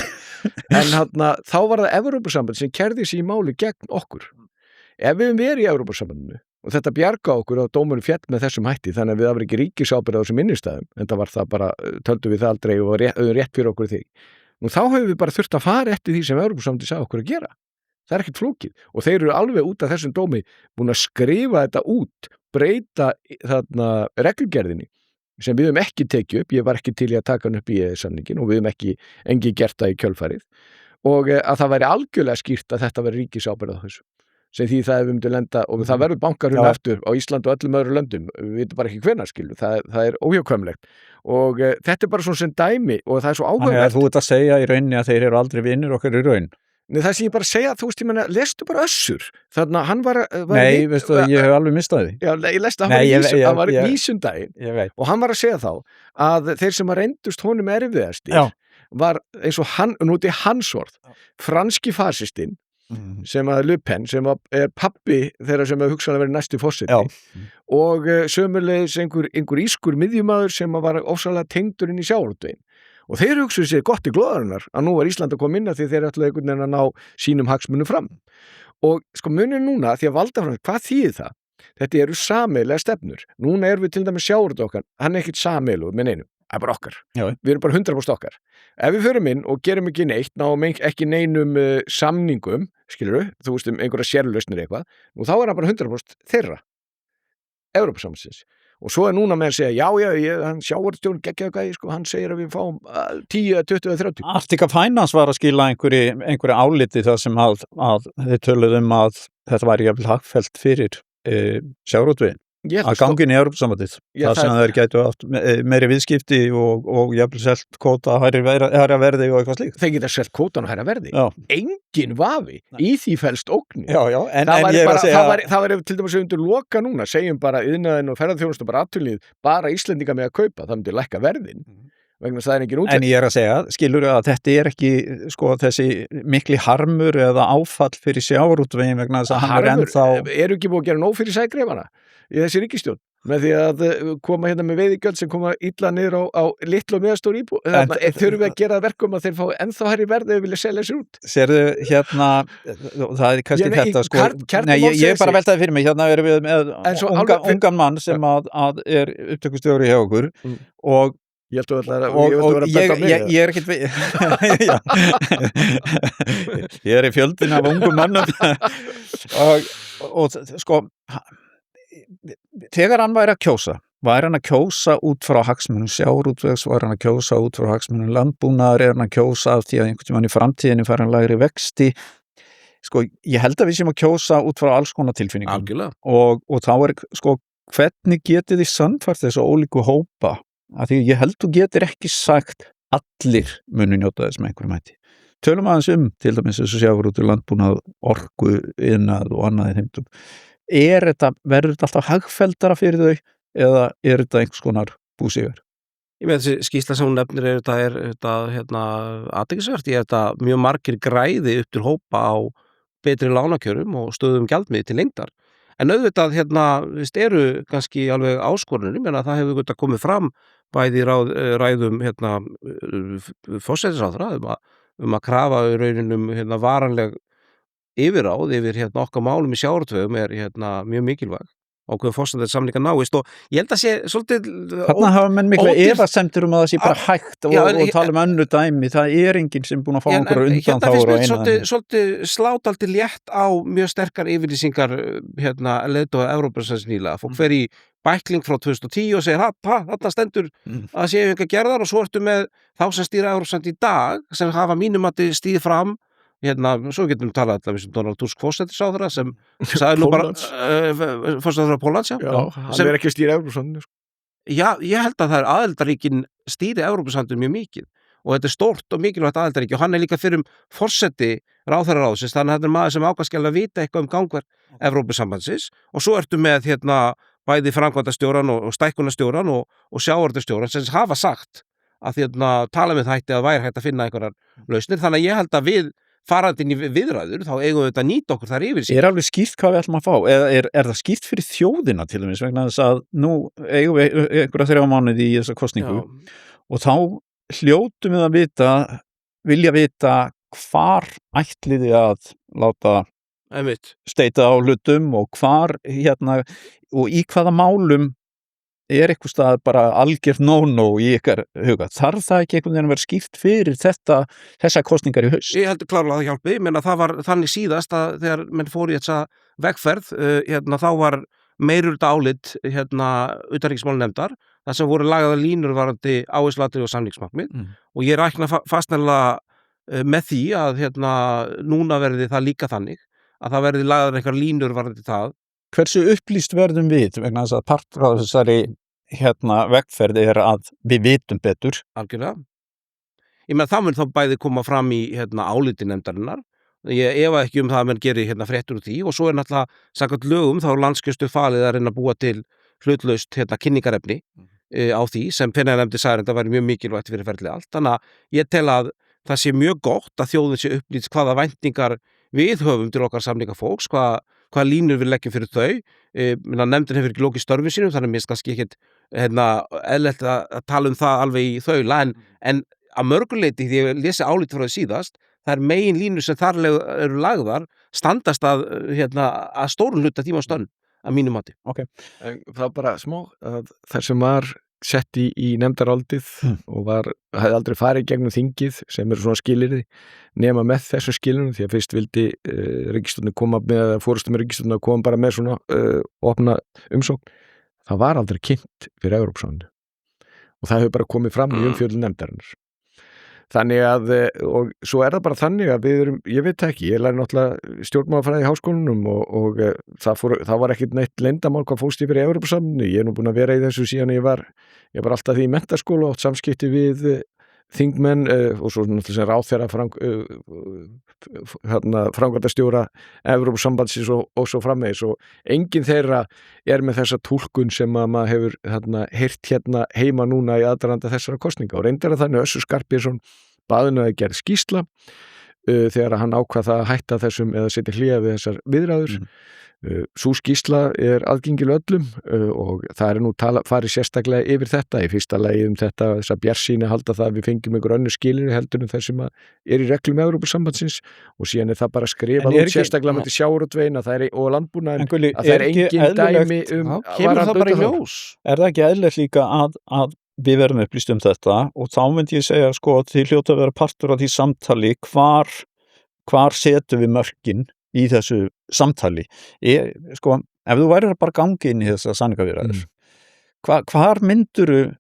en þá var það Evrópusamband sem kærði sig í máli gegn okkur. Ef við verið í Evrópusambandinu og þetta bjarga okkur á dómurinn fjall með þessum hætti, þannig að við hafum ekki ríkisábyrgð á þessum innistæðum, en það var það bara, töldum við það aldrei og rétt fyrir okkur því. Nú þá höfum við bara þurft að fara eftir því sem Evrópusambandið sagði okkur að gera. Það er ekkert flókið og þeir eru alveg út af þessum dómi búin að skrifa þetta út, breyta þarna reglugerðinni sem við höfum ekki tekið upp, ég var ekki til í að taka hann upp í samningin og við höfum engi gert það í kjölfarið og að það væri algjörlega skýrt að þetta væri ríkisábyrgð á þessu sem því það hefur myndið lenda og það verður bankarhund aftur á Ísland og öllum öðru löndum, við veitum bara ekki hvenær skilu, það er óhjákvæmilegt og þetta er bara svona sem dæmi og það er svo áhugavert. Þannig að þú ert að segja í rauninni að þeir eru aldrei vinir okkar í raun. Nei, það sem ég bara segja, þú veist, ég menna, lestu bara Össur, þannig að hann var Nei, veistu það, ég hef alveg mistað því. Já, ég lesti, hann var í vísundaginn og hann var að segja þá að þeir sem að reyndust honum erfiðastir var eins og hann, núti hans orð, franski fasistinn sem að Le Pen, sem er pappi þeirra sem hefur hugsanlega verið næstu forseti og sömulegis einhver ískur miðjumaður sem var ofsalega tengdur inn í sjávarútveginn. Og þeir hugsuðu sér gott í glóðarinnar að nú var Ísland að koma inn að því þeir ætlaðu einhvern veginn að ná sínum hagsmunum fram. Og sko munið núna því að valda fram, hvað þýðir það? Þetta eru sameiginlega stefnur. Núna erum við til dæmis sjávarútveg okkar, hann er ekkert sameiginlegur með neinum, það er bara okkar. Já. Við erum bara 100% okkar. Ef við förum inn og gerum ekki neitt, náum ekki neinum samningum, skilurðu, þú veist einhverja sérlausnir eitthvað, nú þá er hann bara 100% þeirra, Evrópusambandsins. Og svo er núna með að segja, hann sjávarútvegurinn geggjaðu gæði, sko, hann segir að við fáum 10, 20, 30. Arctica Finance var að skila einhverju áliti þar sem að þeir töluðu að þetta væri jafnvel hagfellt fyrir sjávarútveginn. Að gangi inn í Evrópusambandið. Það sem þeir gætu átt meiri viðskipti og jafnvel selt kvóta hærra verði og eitthvað slíkt. Þeir geta selt kvótan og hærra verði. Já. Engin vafi. Í því felst ógnin. Já, en ég er að segja... Það var til dæmis undir loka núna, segjum bara iðnaðinn og ferðarþjónustu bara afturlið, bara Íslendinga með að kaupa, það myndi lækka verðin. vegna þess að það er engin útlegð. En ég að segja, skilur að þetta ekki sko þessi mikli harmur eða áfall fyrir sjávarútveginn vegna þess að hann ennþá... Eru ekki búið að gera nóg fyrir sægreifana í þessi ríkisstjórn með því að koma hérna með veiðigjöld sem koma illa niður á litlu og meðastór íbú. Þurfum við að gera verkum að þeir fá ennþá hærri verð ef við vilja selja sér út. Sérðu, hérna, það kannski þetta sko... Nei, ég bara veltaði fyrir mig, hérna erum við með ungan mann sem að er upptökustjóri hjá okkur og ég er ekkert ég er í fjöldin af ungum mannum og sko þegar hann væri hann að kjósa út frá hagsmunum sjávarútvegs, var hann að kjósa út frá hagsmunum landbúnaðar, hann að kjósa af því að einhvern tímann í framtíðinni fær hann lægri vexti sko, ég held að við séum að kjósa út frá alls konar tilfinningum og þá sko, hvernig getið þið sannfært þessu ólíku hópa af því ég held þú getur ekki sagt allir munu njóta þess með einhverjum hætti. Tölum aðeins til dæmis þessu sjávarútvegs, landbúnað, orku, iðnað og annað í þeimtum. Verður þetta alltaf hagfelldara fyrir þau eða er þetta einhvers konar búsíður? Ég með þessi skýrsla sem hún nefnir er þetta athyglisvert, ég er þetta mjög margir græði upp til hópa á betri lánakjörum og stöðum gjaldmiðli til lengdar. En auðvitað eru kannski alveg áskorunum, ég meina það hefur auðvitað komið fram bæði ræðum forsætisráðherra um að krafa í rauninum varanleg yfirráð yfir okkar málum í sjávarútvegum er mjög mikilvæg ákveðum forsætissamningar náist og ég held að sé svolítið þarna hafa menn mikla efasemtur að það sé bara hægt og tala önnu dæmi, það er enginn sem búin að fá einhverju undanþágur og eina svolítið sláttaldi létt á mjög sterkar yfirlýsingar leiðtoga Evrópusambandsins nýlega, fólk fer í bækling frá 2010 og segir þarna stendur að séu einhver gerðar og svo ertu með þá sem stýra Evrópusambandið í dag sem hafa mínum að stíð fram svo getum við talað allavega um Donald Tusk forsætisráðherra sem sagði nú bara forsætisráðherra Póllands hann er ekki að stýra Evrópusambandinu Já, ég held að það er aðildarríkin stýri Evrópusambandinu mjög mikið og þetta er stórt og mikilvægt aðildarríki og hann er líka fyrir forseti ráðherraráðsins þannig að þetta er maður sem ákvæmstlega vita eitthvað gangverk Evrópusambandsins og svo ertu með bæði framkvæmdastjóran og stækkunarstjóran og sjávarútvegsstjóran sem hafa sagt að tala með þætti að væri hægt að finna einhverjar lausnir þannig að ég held að við farandi inn í viðræður, þá eigum við að nýta okkur þar yfir sig. Er alveg skýrt hvað við ætlum að fá? Eða er það skýrt fyrir þjóðina til dæmis vegna þess að nú eigum við einhverja 3 mánuði í þessa kosningu og þá hljótum við að vilja vita hvar ætliði að láta steita á hlutum og hvar og í hvaða málum er eitthvað stað bara algjört no-no í ykkar huga. Þarf það ekki einhvern veginn að vera skýrt fyrir þessa kosningar í haust? Ég heldur klárlega að það hjálpi, menn að það var þannig síðast að þegar menn fór í þessa vegferð, þá var meirulta álit utanríkismálanefndar, þar sem voru lagaðar línur varandi áherslaatriði og samningsmarkmið og ég rækna fastnælega með því að núna verði það líka þannig að það verði lagaðar einhver línur varandi það. Hversu upplýst verðum við vegna þess að partur af þessari vegferð er að við vitum betur? Algjörlega. Ég meina það mun þá bæði koma fram í áliti nefndarinnar. Ég efa ekki það að menn geri fréttur úr því og svo er náttúrulega samkvæmt lögum þá landskjörstu falið að reyna að búa til hlutlaust kynningarefni á því sem pennaðarnefndi sagði að það væri mjög mikilvægt fyrir ferlið allt. Þannig að ég tel að það sé mjög gott að þjóðin sé upplýst hvaða væntingar við höfum til okkar samningafólks, hvaða línur við leggjum fyrir þau. Nefndin hefur ekki lokið störfum sínum, þannig að mér kannski ekkert eðlilegt að tala um það alveg í þaula, en að mörguleyti því ég lesi áliti frá því síðast, það er megin línur sem þar eru lagðar standast að stórun hluta tíma stönn að mínu mati. Okay. Það er bara smá að það sem var sett í nefndarálitið og hefði aldrei farið gegnum þingið sem eru svona skilyrði nema með þessu skilyrðum því að fyrst vildi ríkisstjórnin koma með fórustum með ríkisstjórnin að koma bara með svona opna umsókn. Það var aldrei kynnt fyrir Evrópusambandið og það hefur bara komið fram í umfjöllun nefndarinnar. Þannig að, og svo er það bara þannig að við erum, ég veit ekki, ég læri náttúrulega stjórnmálafræði í háskólanum og það var ekkert neitt leyndamál hvað fólst yfir í Evrópusambandinu. Ég er nú búin að vera í þessu síðan ég var alltaf því í menntaskóla og átt samskipti við þingmenn og svo náttúrulega sem ráðherra framkvæmdastjóra Evrópusambandsins og svo framvegis og enginn þeirra með þessa túlkun sem að maður hefur heyrt heima núna í aðdraganda þessara kosninga og reyndar að þannig Össur Skarphéðinsson baðinu að gera skýrsla þegar hann ákvað það að hætta þessum eða setja hlýja við þessar viðræður. Sú skýrsla aðgengileg öllum og það nú farið sérstaklega yfir þetta í fyrsta lagi þetta þessa bjarsýni halda það að við fengjum einhver önnur skilyrði heldur en þessum að í reglum Evrópusambandsins og síðan það bara skrifað út sérstaklega með sjávarútveginn og landbúnaðinn að það engin dæmi kemur það bara í ljós. Það ekki eðlilegt líka að við verðum upplýst þetta og þá myndi ég segja því hljóta að vera partur af því samtali hvar setum við mörkin í þessu samtali. Ef þú værir bara gangi inn í þessa samningaviðræður, hvar myndirðu,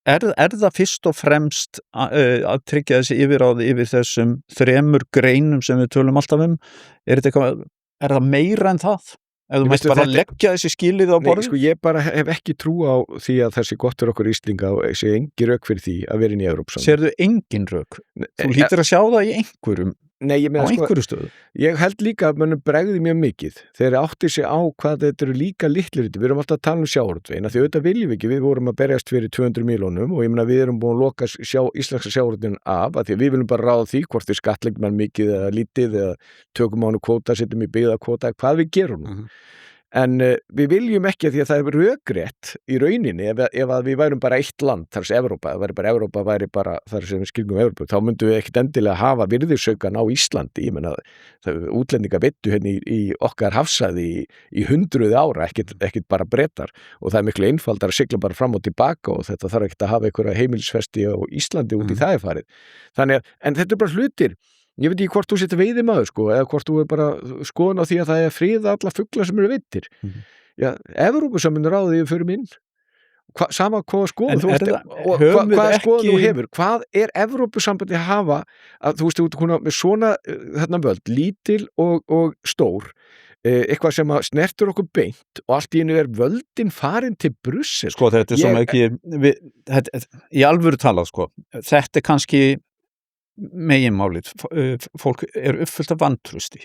það fyrst og fremst að tryggja þessi yfirráð yfir þessum 3 greinum sem við tölum alltaf það meira en það? Ef þú mætt bara leggja þessi skilið á borðið? Ég bara hef ekki trú á því að þessi gott fyrir okkur Íslendinga og sé engin rök fyrir því að vera inn í Evrópusambandinu. Sérðu engin rök? Þú hlýtur að sjá það í einhverjum á einhverju stöðu. Ég held líka að mönnum bregði mjög mikið þegar átti sig á hvað þetta eru líka litlir við erum alltaf að tala sjávarútveginn því auðvitað viljum við ekki, við vorum að berjast fyrir 200 milljónum og ég meina við erum búin að loka íslenska sjávarútveginn af því að við viljum bara ráða því hvort við skattleggjum mikið eða lítið eða tökum á kvóta, setjum í byggðakvóta, hvað við gerum en við viljum ekki því að það rökrétt í rauninni ef að við værum bara eitt land, þar sem Evrópa væri bara þar sem við skilgum Evrópu, þá myndum við ekkit endilega hafa virðisaukan á Íslandi, ég meina útlendinga veittu í okkar hafsæði í 100 ára, ekkit bara Bretar og það miklu einfaldar að sigla bara fram og tilbaka og þetta þarf ekkit að hafa einhverja heimilisfesti á Íslandi út í það farið. Þannig að, en þetta bara hlutir. Ég veit ekki hvort þú setur veiðimaður eða hvort þú bara skoðun á því að það fríða alla fugla sem eru veiddir. Já, Evrópusambandið ráði við förum inn. Sama hvað skoðun þú hvað skoðun þú hefur. Hvað Evrópusambandið hafa að þú veist með svona völd, lítil og stór, eitthvað sem að snertur okkur beint og allt í einu völdin farin til Brussel. Þetta sem ekki í alvöru talað þetta kannski meginmálið, fólk uppfullt af vantrausti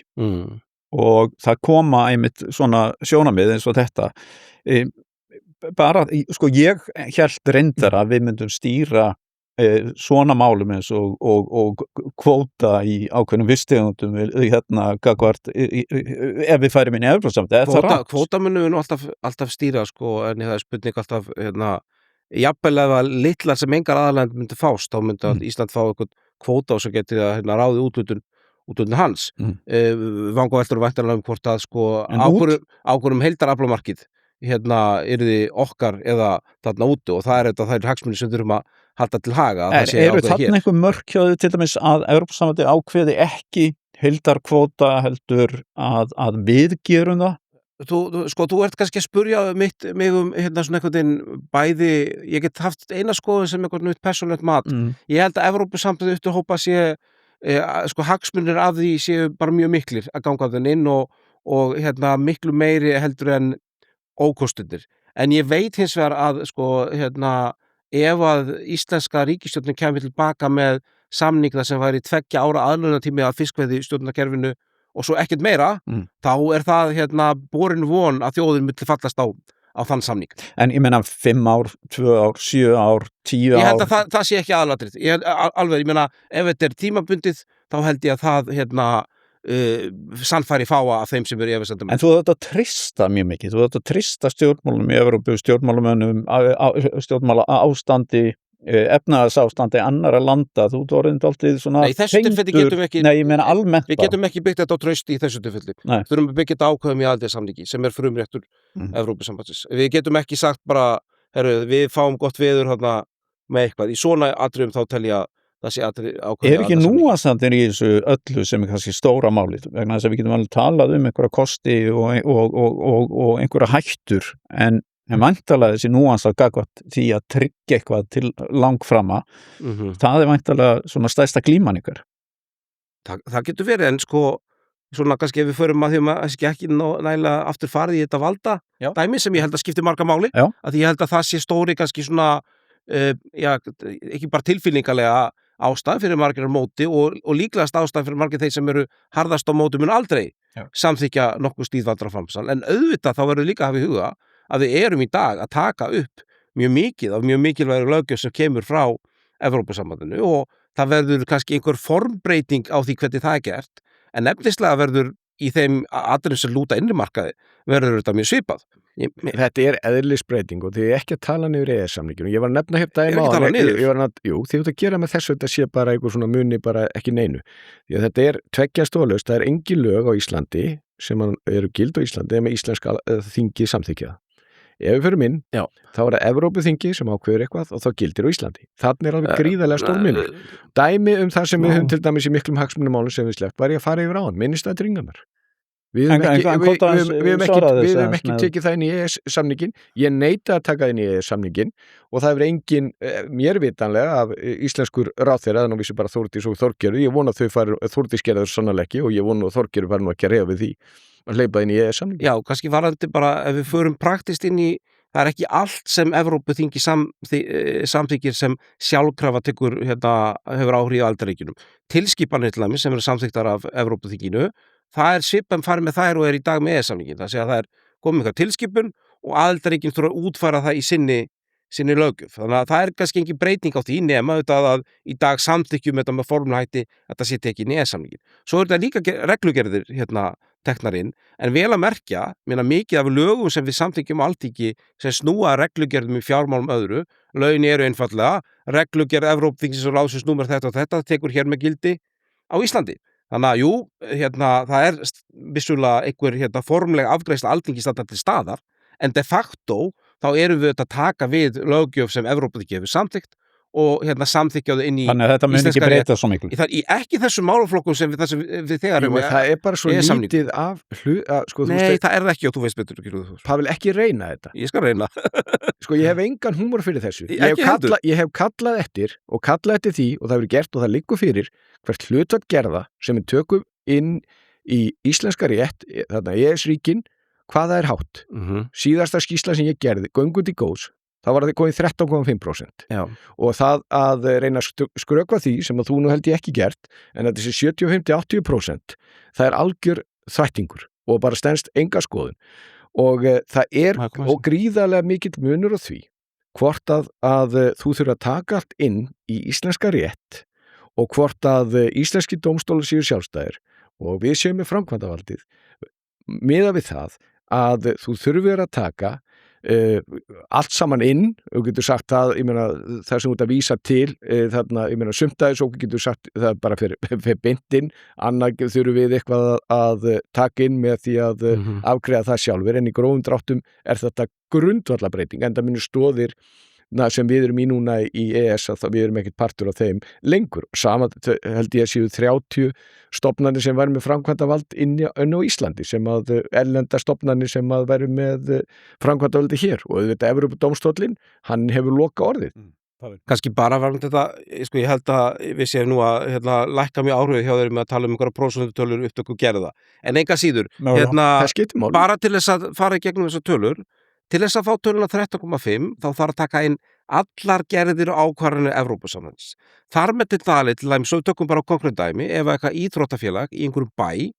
og það koma einmitt svona sjónarmið eins og þetta bara, ég hélt reyndar að við myndum stýra svona málum eins og kvóta í ákveðnum visttegundum gagvart ef við færum inn í Evrópusambandið. Kvóta munum við nú alltaf stýra en það spurning alltaf jafnvel ef að litlar sem engar aðaland myndi fást, þá myndi Ísland fá eitthvað kvóta og svo getið að ráði úthlutun hans. Vangaveltur væntanlega hvort að ákvörðum heildaraflamarkið yrði okkar eða þarna úti og það þær hagsmunir sem þurfum að halda til haga. Eru þarna einhver mörk hjá þau til dæmis að Evrópusambandið ákveði ekki heildarkvóta heldur að við gerum það? Þú ert kannski að spurja mig svona einhvern veginn bæði, ég get haft eina skoðun sem einhvern veginn persónulegt mat. Ég held að Evrópusambandið upptihópa sé hagsmunir af því séu bara mjög miklir að ganga af þenn inn og miklu meiri heldur en ókostundir. En ég veit hins vegar að ef að íslenska ríkisstjórnin kemur tilbaka með samninga sem væri 2 ára aðlögunartími að fiskveiðistjórnarkerfinu og svo ekkert meira, þá það borin von að þjóðin myndi fallast á þann samning. En ég meina 5 ár, 2 ár, 7 ár, 10 ár. Ég held að það sé ekki aðalatrið. Ég meina, ef þetta tímabundið, þá held ég að það sannfæri fáa af þeim sem eru efasemdum. En þú þetta trista mjög mikið, þú þetta trista stjórnmálum í Evrópu, stjórnmálamönnum, stjórnmála ástandi, efnahagsástandi annarra landa, þú orðin dálítið svona ég meina almennt við getum ekki byggt þetta á trausti í þessu tilfelli. Þurfum að byggja þetta ákvæðum í alþjóðasamningi sem frumréttur Evrópusambandsins. Við getum ekki sagt bara, við fáum gott veður með eitthvað. Í svona atriðum þá tel ég að það sé ákvæðum ekki núastandir í þessu öllu sem kannski stóra málið, vegna þess að við getum alveg talað einhverja kosti og einhverja hættur en væntalega þessi núans að gagvart því að tryggja eitthvað til langframa það væntalega svona stærsta glíman ykkar. Það getur verið en svona kannski ef við förum að því að ekki nægilega aftur farið í þetta valda dæmi sem ég held að skipti marga máli að því ég held að það sé stóri kannski svona ekki bara tilfinningalega ástæðan fyrir margir á móti og líklegast ástæðan fyrir margir þeir sem eru harðast á móti mun aldrei samþykja nokkuð stíðvaldra framsal. En auðvitað þá verður líka að hafa í huga að við erum í dag að taka upp mjög mikið af mjög mikilvægur löggjöf sem kemur frá Evrópusambandinu og það verður kannski einhver formbreyting á því hvernig það er gert, en efnislega verður í þeim atriðum sem lúta innri markaði verður þetta mjög svipað. Þetta er eðlisbreyting og þið er ekki að tala niður EES-samninginu. Ég var að nefna hérna Ég er ekki að tala niður. Jú, þið ert að gera með þessu þetta sé bara einhver svona muni bara ekki neinu. Því að þetta er tveggja stórlaust, það er engin lög á Íslandi sem eru gild á Íslandi með íslenska þingi samþykkja. Ef við förum inn, þá er það Evrópuþingi sem ákveður eitthvað og þá gildir á Íslandi. Þannig er alveg gríðarlega stór munur. Dæmi það sem við höfum til dæmis í miklum hagsmunamálum sem við sleppt, var ég að fara yfir á hann, minnistæðringarnar. Við höfum ekki tekið það inn í EES-samningin, ég neita að taka það inn í EES-samningin og það hefur engin, mér vitanlega af íslenskur ráðherra, þannig að vísu bara Þórdís og Þorgerður, ég vona að þau fari, Þórdís gerði það sannarlega ekki og ég vona að Þorgerður fari nú ekki að reyða við því að hleypa inn í EES-samningin. Já, kannski varandi bara ef við förum praktist inn í, það er ekki allt sem Evrópuþingi samþykir sem sjálfkrafa tekur, hefur áhrif á aðildarríkjunum. Tilskipanir til dæmis sem eru samþyktar af Evrópuþinginu, það er svipað farið með þær og er í dag með EES-samningin. Það sé að það er komið eitthvað tilskipun og aðildarríkin þurfa að útfæra það í sinni löggjöf. Þannig að það er kannski engin breyting á því nema auðvitað að í dag samþykkjum þetta með formulhætti að það sé tekið í EES-samningin. Svo er þetta líka reglugerðir teknar inn, en vel að merkja, mikið af lögum sem við samþykkjum á Alþingi sem snúa reglugerðum í fjármálum öðru, lögin eru einfaldlega reglugerð Evrópuþingsins og ráðsins númer þetta og þetta tekur hér með gildi á Íslandi. Þannig að jú, það er vissulega einhver formleg afgreiðsla Alþingis þarna til staðar, en de facto þá erum við að taka við löggjöf sem Evrópuþingi hefur samþykkt og samþykkjaðu inn í Þannig að þetta mun ekki breyta svo miklu. Ekki þessum málaflokkum sem við þegar erum það er bara svo lítið af Nei, það er það ekki og þú veist betur. Pavel, ekki reyna þetta. Ég skal reyna. Ég hef engan húmor fyrir þessu. Ég hef kallað eftir og kallað eftir því og það verður gert og það liggur fyrir hvert hlutfall gerða sem við tökum inn í íslenska rétt, þarna EES-ríkin, hvað það er hátt. Síðasta skýrsla sem ég gerði, göngum til góðs, þá var það komið 13,5%. Og það að reyna að skrökva því sem að þú nú held ég ekki gert, en að þessi 75-80%, það er algjör þvættingur og bara stenst enga skoðun. Og það er og gríðarlega mikill munur á því hvort að þú þurfa að taka allt inn í íslenska rétt og hvort að íslenski dómstólar séu sjálfstæðir og við séum með framkvæmdavaldið miðað við það að þú þurfir að taka allt saman inn og getur sagt það, það sem þú ert að vísa til þarna, sumtaðis og getur sagt það bara fyrir beintinn, annað þurfum við eitthvað að taka inn með því að afgreiða það sjálfur, en í grófum dráttum er þetta grundvallabreiting, enda munu stoðir sem við erum í núna í EES að við erum ekkert partur af þeim lengur. Sama held ég að séu 30 stofnanir sem væri með framkvæmdavald inn á Íslandi, sem að erlenda stofnanir sem að væri með framkvæmdavaldi hér og auðvitað Evrópudómstóllinn, hann hefur loka orðið. Kannski bara varðandi þetta, ég held að við séum nú að lækka mjög áhrifið hjá þeir með að tala einhverja prósentutölur upptöku gerða. En enga síður, bara til þess að fara í gegnum þessar tölur, til þess að fá töluna 13,5 þá þarf að taka inn allar gerðir og ákvarðanir Evrópusambandsins. Þar með til dæmis, svo tökum bara á konkrétt dæmi, ef eitthvað íþróttafélag í einhverjum bæ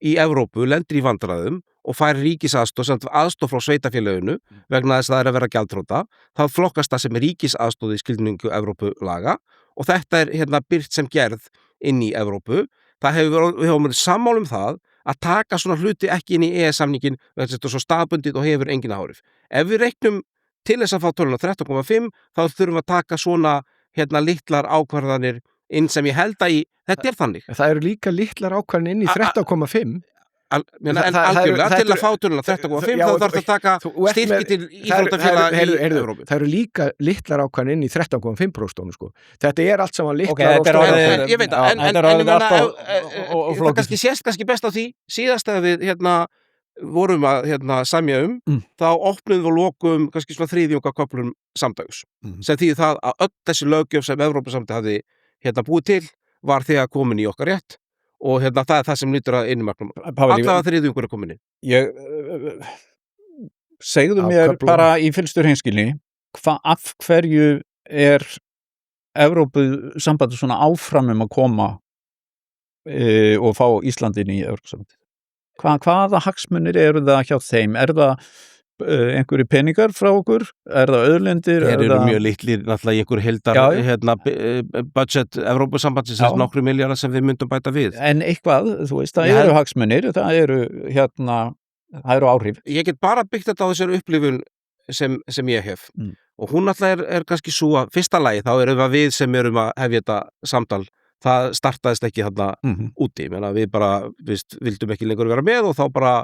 í Evrópu lendir í vandræðum og fær ríkisaðstoð sem aðstoð frá sveitafélaginu vegna þess að það er að vera gjaldþrota, þá flokkast það sem ríkisaðstoð í skilningu Evrópulaga og þetta er birt sem gerð inn í Evrópu. Við höfum sammála það að taka svona hluti ekki inn í EES-samningin vegna þetta er svo staðbundið og hefur engin áhrif. Ef við reiknum til þess að fá töluna 13,5 þá þurfum við að taka svona litlar ákvarðanir inn sem ég held að þetta er þannig. Það eru líka litlar ákvarðanir inn í 13,5 en algjörlega til að fá töluna 13,5 þá þarf að taka styrki til íþróttafélag í Evrópu. Það eru líka litlar ákvarðanir inn í 13,5% sko. Þetta er allt saman litlar ég veit það, en það kannski sést kannski best á því síðast að við vorum að semja þá opnuðum við lokum kannski svona þriðjunga köflum samdags sem þýðir það að öll þessi löggjöf sem Evrópusamtið hafði búið til var þegar komin í okkar rétt og það er það sem nýtur að innmarknum allavega þriðjungur er komin inn. Segðu mér bara í fyllstu hreinskilni af hverju er Evrópusambandið svona áfram að koma og fá Íslandin í Evrópusambandið? Hvaða hagsmunir eru það hjá þeim? Það einhverjir peningar frá okkur? Það auðlindir? Þeir eru mjög litlir náttúrulega í einhver heildar budget Evrópusambandsins nokkru milljarðar sem við myndum bæta við. En eitthvað, þú veist, það eru hagsmunir, það eru áhrif. Ég get bara byggt þetta á þessari upplifun sem ég hef. Og hún náttúrulega er kannski svo að fyrsta lagi þá erum við sem erum að hefja þetta samtal. Það startaðist ekki þarna úti. Við bara vildum ekki lengur vera með og þá bara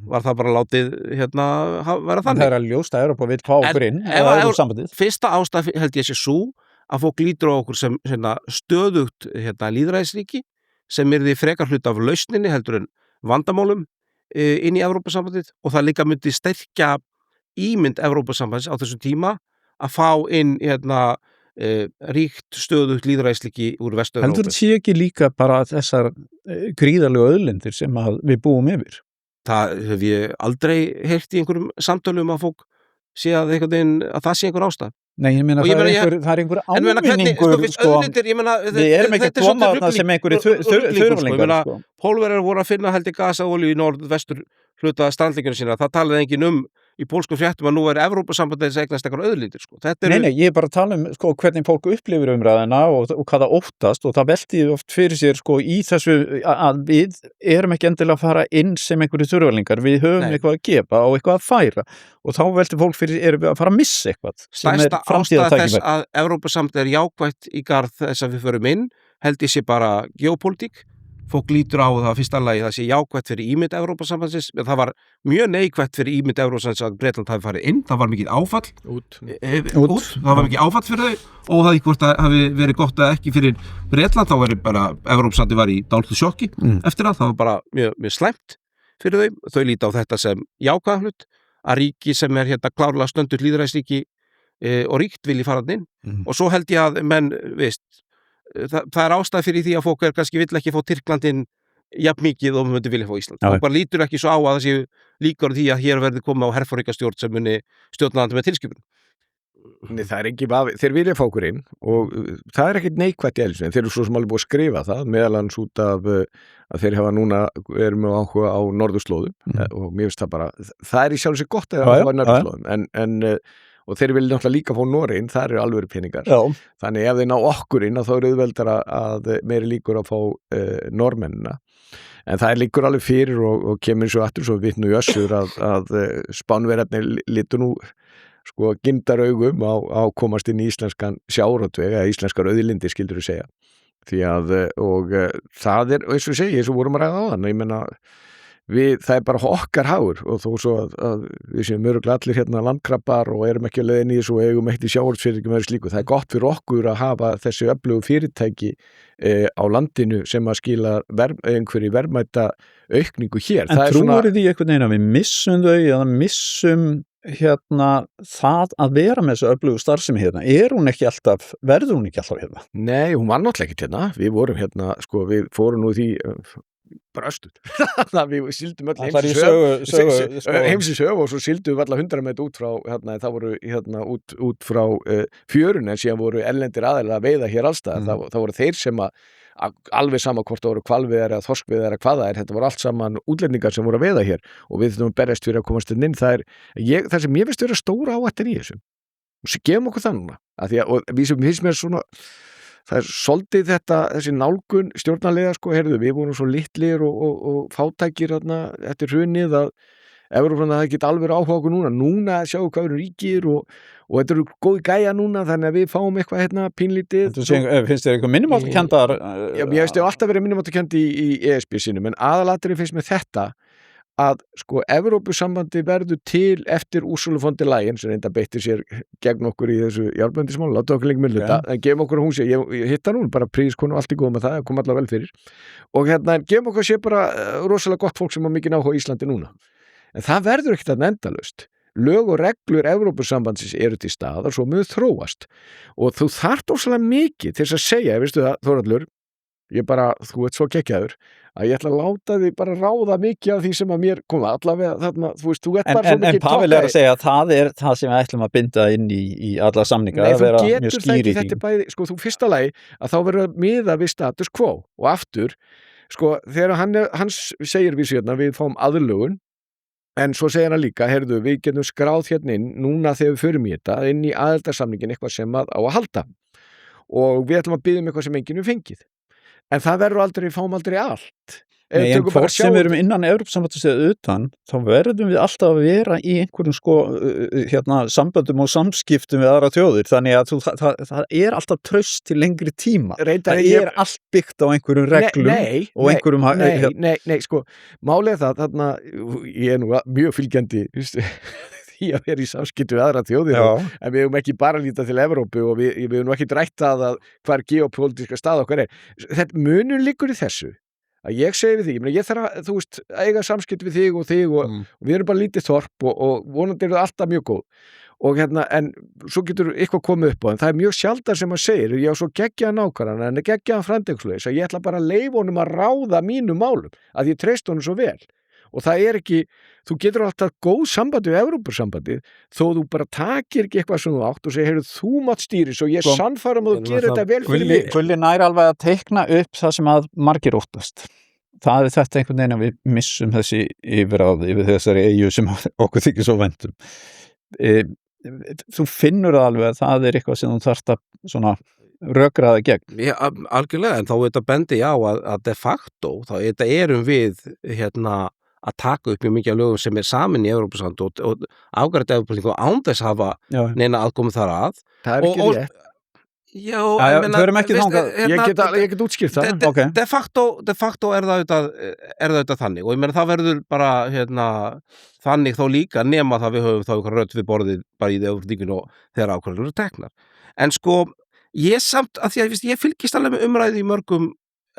var það bara látið vera þannig. Það er ljóst að Evrópa vill fá okkur inn fyrsta ástæð held ég sé svo að fólk lítur á okkur sem stöðugt lýðræðisríki sem yrði frekar hluta af lausninni heldur en vandamálum inn í Evrópusambandið og það líka myndi styrkja ímynd Evrópusambands á þessum tíma að fá inn ríkt stöðugt lýðræðisríki úr Vestur-Evrópu. Heldur þetta sé ekki líka bara þessar gríðarlegu auðlindir sem við búum yfir? Það hef ég aldrei heyrt í einhverjum samtölum að fólk sé að það sé einhver ástæð. Nei, ég meina það er einhver ávinningur, við erum ekki að koma þarna sem einhverju þurflingar. Pólverjar voru að finna held í gasaolíu í norðvestur hluta strandlingjuna sína, það talaði enginn í pólskum fréttum að nú er Evrópusambandið að eignast eitthvað auðlindir. Nei, ég er bara að tala hvernig fólk upplifir umræðina og hvað það óttast og það velti oft fyrir sér í þessu að við erum ekki endilega að fara inn sem einhverju þurflingar, við höfum eitthvað að gefa og eitthvað að færa og þá velti fólk fyrir erum við að fara að missa eitthvað. Stærsta ástæða þess að Evrópusambandið er jákvætt í garð þess að við förum inn held ég sé bara geopólitík. Fólk lítur á það fyrsta lagi það sé jákvætt fyrir ímynd Evrópusambandsins, en það var mjög neikvætt fyrir ímynd Evrópusambandsins að Bretland hafi farið inn, það var mikið áfall það var mikið áfall fyrir þau og það hvort það hafi verið gott að ekki fyrir Bretland, þá verið bara Evrópusambandið var í dálítið sjokki eftir það var bara mjög slæmt fyrir þau líta á þetta sem jákvæðan hlut að ríki sem er klárlega stöndur lýðræðisríki og ríkt vilji fara inn og svo held ég að menn það er ástæð fyrir því að fólk kannski vill ekki fá Tyrklandinn jafn mikið og myndi vilja fá Ísland. Fólk bara lítur ekki svo á að það séu líkur því að hér verði komið á herforingastjórn sem muni stjórnandi með tilskipun. Nei, það er ekki vafi. Þeir vilja fá okkur inn og það er ekkert neikvætt í eðlisviðinu. Þeir eru svo sem alveg búið að skrifa það meðal annars út af að þeir hafa núna erum með áhuga á norðurslóðum og mér finnst það bara, það er í sjálf sér gott að það hafa norðurslóðum og þeir vilja náttúrulega líka fá Noreg inn, það eru alvöru peningar. Þannig ef þeir ná okkur inn þá eru auðveldara að meiri líkur að fá Norðmennina. En það er líkur alveg fyrir og kemur eins og aftur svo vitnu í össur að Spánverjarnir litu nú gimdar augum á komast inn í íslenskan sjávarútveg eða íslenskar auðlindir skildur þú segja. Því að það er, eins og ég segi, eins og vorum að ræða á þann, ég meina það er bara okkar hagur og þó svo að við séum örugglega allir landkrabbar og erum ekki að leiðin í þessu og eigum eitt í sjávarútvegsfyrirtækjum eða slíku. Það er gott fyrir okkur að hafa þessi öflugu fyrirtæki á landinu sem að skila einhverju verðmæta aukningu hér. En trúir því einhvern veginn að við missum þau eða missum það að vera með þessu öflugu starfsemi hérna? Verður hún ekki alltaf hérna? Nei, hún var náttúrulega ekki hérna. Við vorum við fórum nú því bara östuð. Við sildum öll heimsins höf og svo sildum við alla 100 metr út frá það voru út frá fjörun en síðan voru erlendir aðilar að veiða hér allstaðar. Það voru þeir sem að alveg sama hvort það voru hvalveiðar eða þorskveiðar eða hvað það þetta voru allt saman útlendingar sem voru að veiða hér og við þurfum að berjast fyrir að komast inn. Það sem ég veist vera stóra áhættan í þessu og svo gefum okkur það núna og við sem finnst mér svona það er svolítið þessi nálgun stjórnarlega, við vorum svo litlir og fátækir eftir hrunið að Evrópland það geta alveg áhuga okkur núna sjáum hvað eru ríkir og þetta eru góði gæja núna þannig að við fáum eitthvað pínlítið. Finnst þér eitthvað minnumáttakendar? Já, ég veist alltaf verið minnumáttakend í ESB sinum en aðalatriði finnst mér þetta að Evrópusambandi verður til eftir Ursula von der Leyen sem reynda beitti sér gegn okkur í þessu járnböndismál, láta okkur lengi mynda en gefum okkur hún sé, ég hitta hún bara prískonu allt í góð með það, kom allar vel fyrir og gefum okkur sé bara rosalega gott fólk sem á mikið áhuga á Íslandi núna en það verður ekkert að endalaust lög og reglur Evrópusambandsins eru til staðar svo mjög þróast og þú þarft rosalega mikið til þess að segja, veistu það Þórhallur ég bara, þú ert svo geggjaður að ég ætla að láta þig bara ráða mikið af því sem að mér koma allavega þarna, þú veist, þú ert bara svo mikið En Pavel að segja að það það sem við ætlum að binda inn í alla samninga Nei, að vera þú mjög getur það skýr ekki, í því. þetta bæði, sko, þú fyrsta lagi að þá verður að miða við status quo og aftur, sko, þegar hann segir við sérna, við fáum aðlögun en svo segir hann líka, heyrðu, við getum skráð hérna inn, núna þegar við förum í þetta, inn í aðildarsamningin eitthvað sem á að halda og við ætlum að biðja eitthvað sem enginn við fengið. En það verður aldrei, fáum aldrei allt. Nei, en hvort sem við erum innan Evrópusambandsins eða utan, þá verðum við alltaf að vera í einhverjum samböndum og samskiptum við aðra þjóðir, þannig að það er alltaf traust til lengri tíma. Það er allt byggt á einhverjum reglum og einhverjum... Nei, sko, málið það, þarna, ég er nú mjög fylgjandi, í að vera í samskipti við aðra þjóðir en við höfum ekki bara líta til Evrópu og við höfum ekki rætt það að hvar geopolítíska stað okkar er. Þetta munur liggur í þessu að ég segi við þig, ég þarf að, þú veist, eiga samskipti við þig og við erum bara lítið þorp og vonandi eru það alltaf mjög góð og en svo getur eitthvað komið upp á en það er mjög sjaldan sem að segir, ég á svo geggjaðan nákvæmlega en geggjaðan framtíðarlaus að ég ætla bara að leyfa honum að ráða mínum málum að ég treysti honum svo vel og það er ekki, þú getur alltaf góð sambandi við Evrópusambandið þó þú bara takir ekki eitthvað sem þú átt og segir, heyrðu, þú mátt stýri svo ég sannfærum að þú gerir þetta vel fyrir mig. Gulli nær alveg að teikna upp það sem að margir óttast. Það er þetta einhvern veginn að við missum þessi yfirráð yfir þessari eyju sem okkur þykir svo vendum. Þú finnur það alveg að það er eitthvað sem þú þarft að svona rökraða gegn. Já, algjörlega, en þá þetta bendi á að de facto, þá þetta erum við að taka upp mjög mikið af lögum sem samin í Evrópusambandið og afgreitt Evrópusambandið og án þess hafa neina aðkomu þar að. Það er ekki rétt. Já, förum ekki þangað. Ég get útskýrt það. De facto er það auðvitað þannig og ég meina það verður bara þannig þá líka nema það við höfum þá eitthvað rödd við borðið bara í Evrópuþinginu og þegar ákvarðanir eru teknar. En sko, ég samt, að því að ég fylgist alveg með umræði í mörgum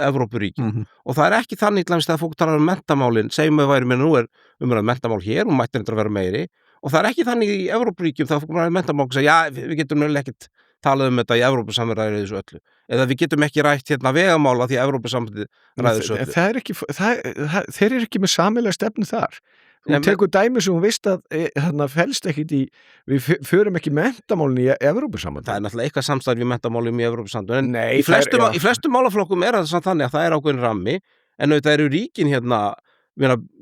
Evrópuríkjum og það er ekki þannig til að fólk talar um mentamálin, segjum við væri með nú er umræðið mentamál hér og mættir þetta að vera meiri og það er ekki þannig í Evrópuríkjum það er fólk ræðið mentamál og segja, já, við getum nefnilega ekkert talað um þetta í Evrópusamræðið þessu öllu eða við getum ekki rætt vegamála því að Evrópusamræðið ræðið þessu öllu. Það er ekki, þeir eru ekki með sameiginlega stefnu þar. Þú tekur dæmi sem hún veist að þarna felst ekkit í, við förum ekki mentamálin í Evrópusambandið. Það er náttúrulega eitthvað samstarf við mentamálum í Evrópusambandið, en nei, í flestum málaflokkum er það þannig að það er ákveðin rammi, en auðvitað eru ríkin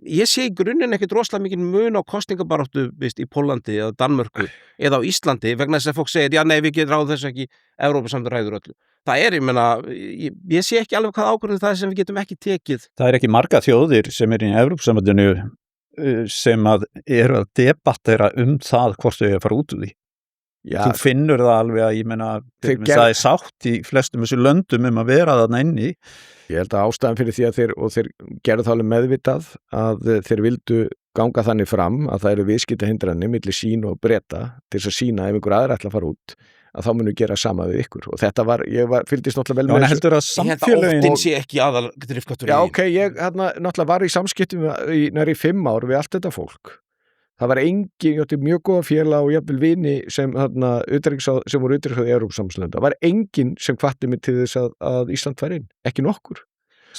ég sé í grunninn ekkit rosalega mikið mun á kosningabaráttu í Póllandi eða Danmörku eða á Íslandi vegna þess að fólk segir, já nei, við getum ráð þessu ekki, Evrópusambandið ræður öllu. Það er, ég sé ekki alveg hvað ákvörðun það er sem við getum ekki tekið. Það er ekki marga þjóðir sem er í Evrópusambandinu sem eru að debattera það hvort þau að fara út úr því. Já, þú finnur það alveg að ég meina það er sátt í flestum þessu löndum að vera þarna inni. Ég held að ástæðan fyrir því að þeir gerðu það alveg meðvitað að þeir vildu ganga þannig fram að það eru viðskiptahindranir milli sín og Breta til þess að sína ef einhver aðra ætla að fara út að þá munu gera sama við ykkur og þetta fylgdist náttúrulega vel með þessu. Heldur að samfélögin óttinn sé ekki aðal drifkraftur í. Já, ok, ég náttúrulega var í samskiptum í nærri 5 ár við allt þetta fólk. Það var engin, mjög góða félag og jafnvel vini sem voru utanríkisráð í Evrópusambandslöndum. Það var engin sem hvatti mig til þess að Ísland færi inn, ekki nokkur.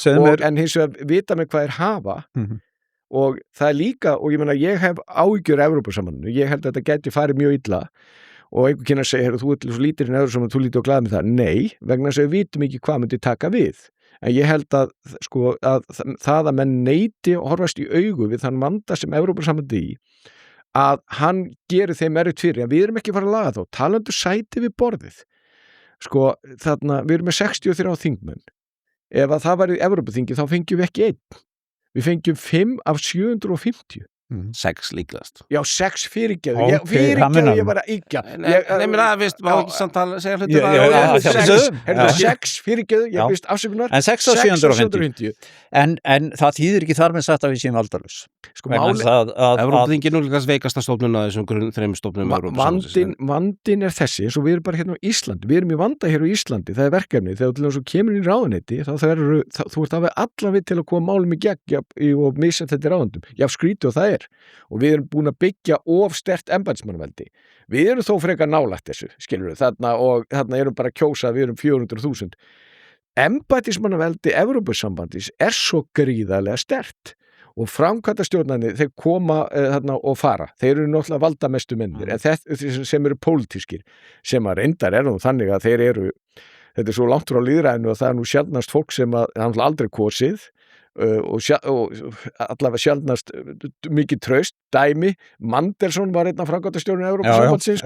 En hins vegar vita mig hvað hafa og það er líka, og ég meina ég hef áhyggjur Evrópusambandinu, ég held að þetta gæti farið mjög illa og einhver kynna að segja, þú ert svo lítir en Evrópusambandinu, þú lítir og glaðið með það. Nei, vegna þess að við vitum ekki hvað myndi taka við. En ég held að, sko, að það að menn neiti og horfast í augu við þann vanda sem Evrópusambandið í, að hann gerir þeim erfitt fyrir, en við erum ekki að fara að laga þá, talandu sæti við borðið. Sko, við erum með 63 þingmenn. Ef að það var í Evrópuþingi, þá fengjum við ekki 1. Við fengjum 5 af 750. 6 líklegast. Já, 6 fyrirgeðu. Fyrirgeðu, ég var að íkja. Nei, menn að, veist, má ekki samtala segja hlutina. 6 fyrirgeðu, ég veist afsökunar. En 6 af 750. En það þýðir ekki þar með sagt að við séum aldalus. Sko, Evrópuþingið nú líkast veikasta stofnun að þessum 3 stofnunum Evrópusambandsins. Vandinn er þessi, eins og við erum bara hérna á Íslandi. Við erum í vanda hér á Íslandi, það er verkefni. Þegar til þess að kemur í ráðuneyti, þá þú ert alveg allan við til að koma málum í gegn og missa þetta ráðundum. Já, skrítið og það er. Og við erum búin að byggja of sterkt embættismannaveldi. Við erum þó frekar nálægt þessu, skilur við, þarna eru bara kjósa, við erum 400.000. embættismannaveldi Evrópusambandis svo gríðarlega sterkt og framkvæmdastjórnarnir, þeir koma þarna og fara, þeir eru náttúrulega valdamestu mennir, en þetta sem eru pólitískir, sem að reyndar nú þannig að þeir eru, þetta svo langt frá lýðræðinu og það nú sjaldnast fólk sem að hann aldrei kosið og allavega sjaldnast mikið traust, dæmi Mandelson var einn af framkvæmdastjórnum Evrópusambandsins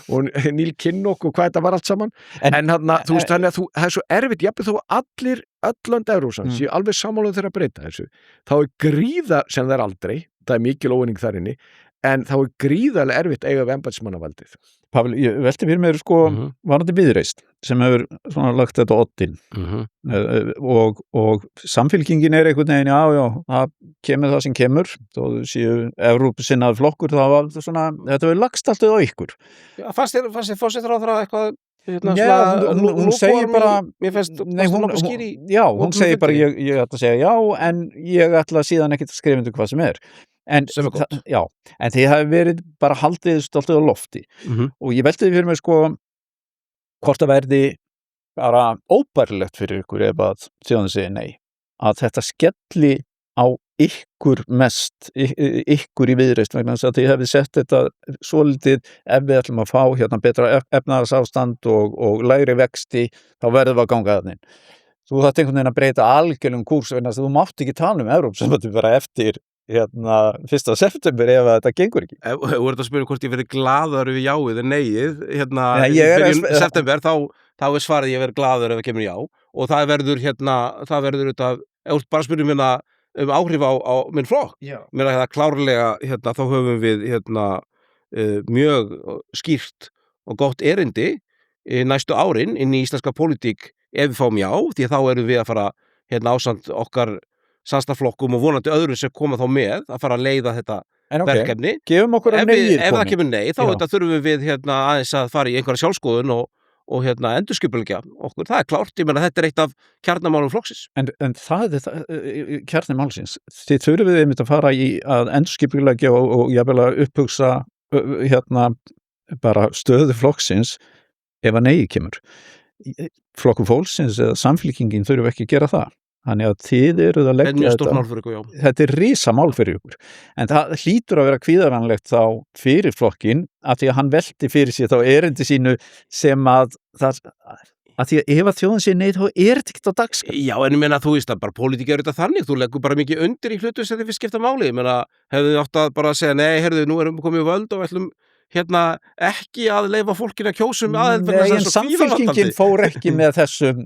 og Neil Kinnock og hvað þetta var allt saman en þarna, þú veist, þannig að það svo erfitt, jafnvel þó öll lönd Evrópusambands séu alveg sammála þeirra að breyta þessu, þá gríða sem það aldrei, það mikil óvinning þar inni, en þá gríðarlega erfitt eiga við embættismannavaldið. Pavel, ég velti fyrir mér varandi Viðreisn sem hefur svona lagt þetta oddinn og samfylkingin einhvern veginn, já, það kemur það sem kemur, þó séu Evrópusinnaður flokkur, það var svona, þetta verður lagst alltaf á ykkur. Já, fannst þér fórsettarráðherra eitthvað hún segir bara mér finnst hún segir bara ég ætla að segja já en ég ætla síðan ekkert að skrifa undir hvað sem en þið hafi verið bara haldið stoltið á lofti og ég velti því fyrir mig hvort það verði bara óbærilegt fyrir ykkur ef að þjóðin segir nei, að þetta skelli á ykkur mest, ykkur í Viðreisn vegna þess að þið hefði sett þetta svolítið ef við ætlum að fá betra efnahagsástand og lægri vexti, þá verðum við að ganga þannig. Þú þarft einhvern veginn að breyta algjörlegum kúrs vegna þess að þú mátt ekki tala Evrópusambandið bara eftir 1. september ef þetta gengur ekki. Þú ert að spyrja hvort ég verið glaður við jáið en neið, byrjun september, þá svarið ég verið glaður ef það kemur já og það verður þetta, ef bara spyrjum áhrif á minn flokk. Mér að það klárlega, þá höfum við mjög skýrt og gott erindi næstu árin inn í íslenska pólitík ef við fáum já, því að þá erum við að fara ásamt okkar samstarfsflokkum og vonandi öðrum sem koma þá með að fara að leiða þetta verkefni. Gefum okkur að neyir ef það kemur nei, þá þurfum við aðeins að fara í einhverja sjálfskoðun og endurskipuleggja okkur. Það klárt, ég meina þetta eitt af kjarnamálum flokksins. En það kjarnamálsins. Þið þurfum við einmitt að fara í að endurskipuleggja og jafnvel að upphugsa bara stöðu flokksins ef að nei kemur. Flokkur fólksins eða samfylkingin þurfum ekki að gera það. Þannig að þið eruð að leggja þetta risa mál fyrir ykkur. En það hlýtur að vera kvíðavænlegt þá fyrir flokkin að því að hann velti fyrir sér þá erindi sínu sem að því að ef að þjóðin sé nei þá þetta ekkert á dagskrá. Já, en ég meina þú veist að bara pólitík þetta þannig, þú leggur bara mikið undir í hlutu sem þið fyrst skipta máli. Ég meina hefðu átt að bara segja nei, heyrðu, nú erum við komið völd og við ætlum ekki að leyfa fólkinu að kjósum aðeins. Nei, en samfylkingin fór ekki með þessum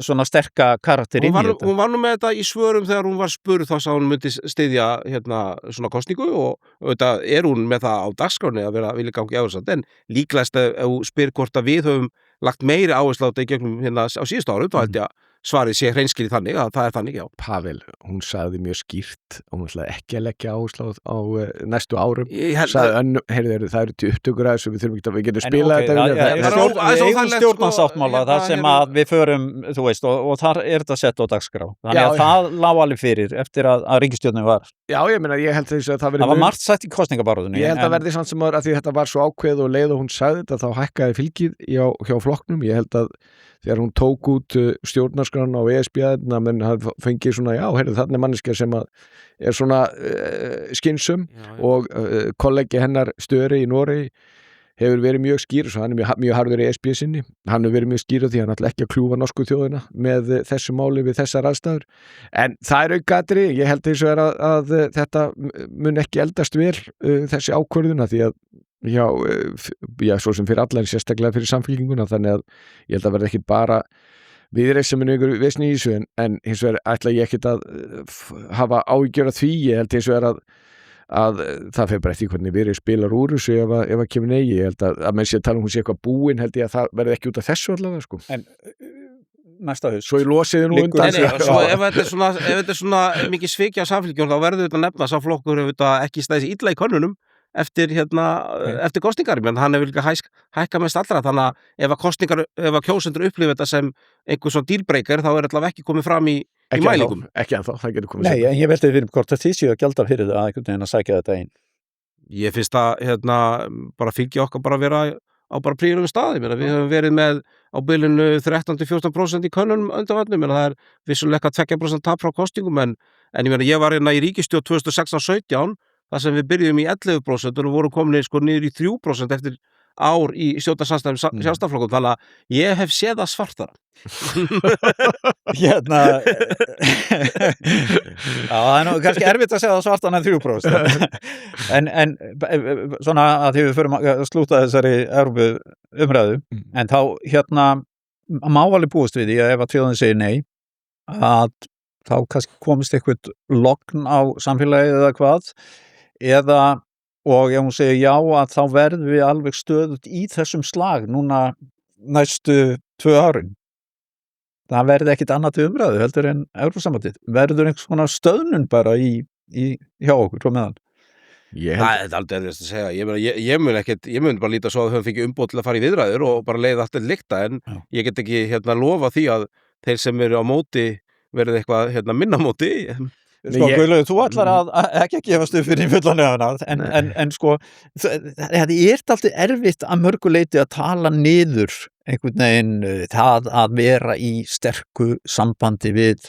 svona sterka karakter inn í þetta. Hún var nú með þetta í svörum þegar hún var spurð þá sá hún myndi styðja svona kosningu og þetta hún með það á dagskráni að vilja gangi Evrópusambandið, en líklegast ef þú spyr hvort að við höfum lagt meiri áherslu á þetta í gegnum á síðustu árum, þá held ég að svarið sé hreinskilið þannig að það þannig, já. Pavel, hún sagði mjög skýrt hún ætlaði ekki að leggja áherslu á næstu árum. Sagði, heyrðu, það eru upptökur að þessu, við getum spilað þetta. Stjórnarsáttmála, þar sem að við förum, þú veist, og þar þetta sett á dagskrá. Þannig að það lá alveg fyrir eftir að ríkisstjórnin var. Já, ég meina, ég held þess að það var margt sagt í kosningabaráttunni. Ég held að verði samt sem að því þetta var svo ákveð og leið og hún sagði þetta, þá hækkaði fylgið hjá flokknum. Ég held að þegar hún tók út stjórnarskrána á ESB-aðna, menn hafði fengið svona, já, heyrðu, þarna manneskja sem er svona skynsum og kollegi hennar Störi í Noregi hefur verið mjög skýr, svo hann mjög harður í ESB sinni, hann hefur verið mjög skýr því hann ætla ekki að kljúfa norsku þjóðina með þessu máli við þessar aðstæður, en það aukaðri, ég held eins og að þetta mun ekki eldast vel þessi ákvörðuna því að já, svo sem fyrir allar sérstaklega fyrir samfylkinguna, þannig að ég held að verða ekki bara Viðreisn sem einhver vesni í þessu en hins vegar ætla ég ekkert að hafa áhyggjur af því, ég held hins vegar að það fer bara eftir hvernig Viðreisn spilar úr þessu ef að kemur nei, ég held að menn sé að tala hún sé eitthvað búin, held ég að það verði ekki út af þessu allavega, sko. En næsta haust. Svo ég losiði nú undan. Svo ef þetta er svona mikið svikja á samfylkingunum, þá verður þetta nefna sá flokkur ekki stæðis illa í könnunum eftir kosningar, menn hann hefur líka hækka mest allra, þannig að ef að kjósendur upplifa þetta sem einhver svona dealbreaker, þá allavega ekki komið fram í mælingum. Ekki ennþá, það getur komið. Nei, ég velti fyrir hvort að þið séu að gjalda fyrir það að einhvern veginn að sækja þetta inn. Ég finnst að bara fylgja okkar bara vera á bara príðum staði, við höfum verið með á bylunu 13-14% í könnunum undanfarið, það er vissulega 2% tap frá kostingum, en ég var hérna í ríkisstjórn 2016-17, þar sem við byrjum í 11% og vorum komin sko niður í 3% eftir ár í stjórnarsamstæðum sjálfstæðisflokkum, þannig að ég hef séð það svartara. Hérna já, það er nú kannski erfitt að segja það svartan en 3%. en svona að því við förum að slúta þessari Evrópu umræðu, en þá hérna má alveg búast við því að ef að þjóðin segir nei, að þá kannski komist eitthvað logn á samfélagið eða hvað, eða og ef hún segir já að þá verðum við alveg stöðugt í þessum slag núna næstu 2 árin. Það verði ekkit annað til umræðu heldur en Evrópusambandið. Verður einhvers svona stöðnun bara hjá okkur frá meðan? Það er aldrei erfitt að segja. Ég mun bara líta svo að við höfum fengið umboð til að fara í viðræður og bara leiða allt lykta, en ég get ekki lofa því að þeir sem eru á móti verði eitthvað minna móti. Sko, Guðlaugur, þú ætlar að ekki gefast upp fyrir fullanefna, en sko, það er alltaf erfitt að mörgu leyti að tala niður einhvern veginn það að vera í sterku sambandi við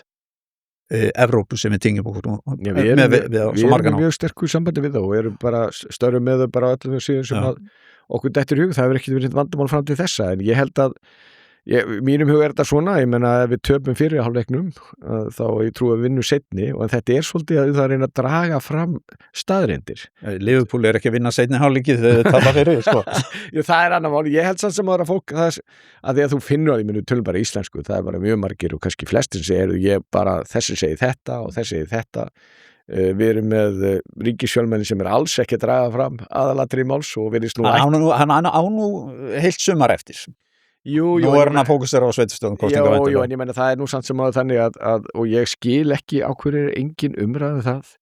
Evrópu sem við tingjum okkur við erum mjög sterku sambandi við þá og erum bara störfum með þau bara öllum síðan sem að okkur dettur hug, það hefur ekki verið vandamál fram til þessa, en ég held að mínum hug þetta svona, ég menna ef við töpum fyrir hálfleiknum þá ég trú að við vinnum seinni, og þetta svolítið að það reyna að draga fram staðreyndir. Liverpool ekki að vinna seinni hálfleikið þegar þau tapa fyrir, sko. Jú, það annað mál, ég held samt sem aðra fólk að því að þú finnur að ég muni tölum bara íslensku, það bara mjög margir og kannski flestir segir, ég bara þessi segir þetta og þessi segir þetta. Við erum með ríkisfjölmenni sem alls ekki að draga fram aðalatri máls og virðist nú hann á nú heilt sumar eftir. Nú hann að fókusera á sveitarstjórn kosninga. Jú, en ég menna það nú samt sem að þannig að og ég skil ekki á hverju engin umræðu það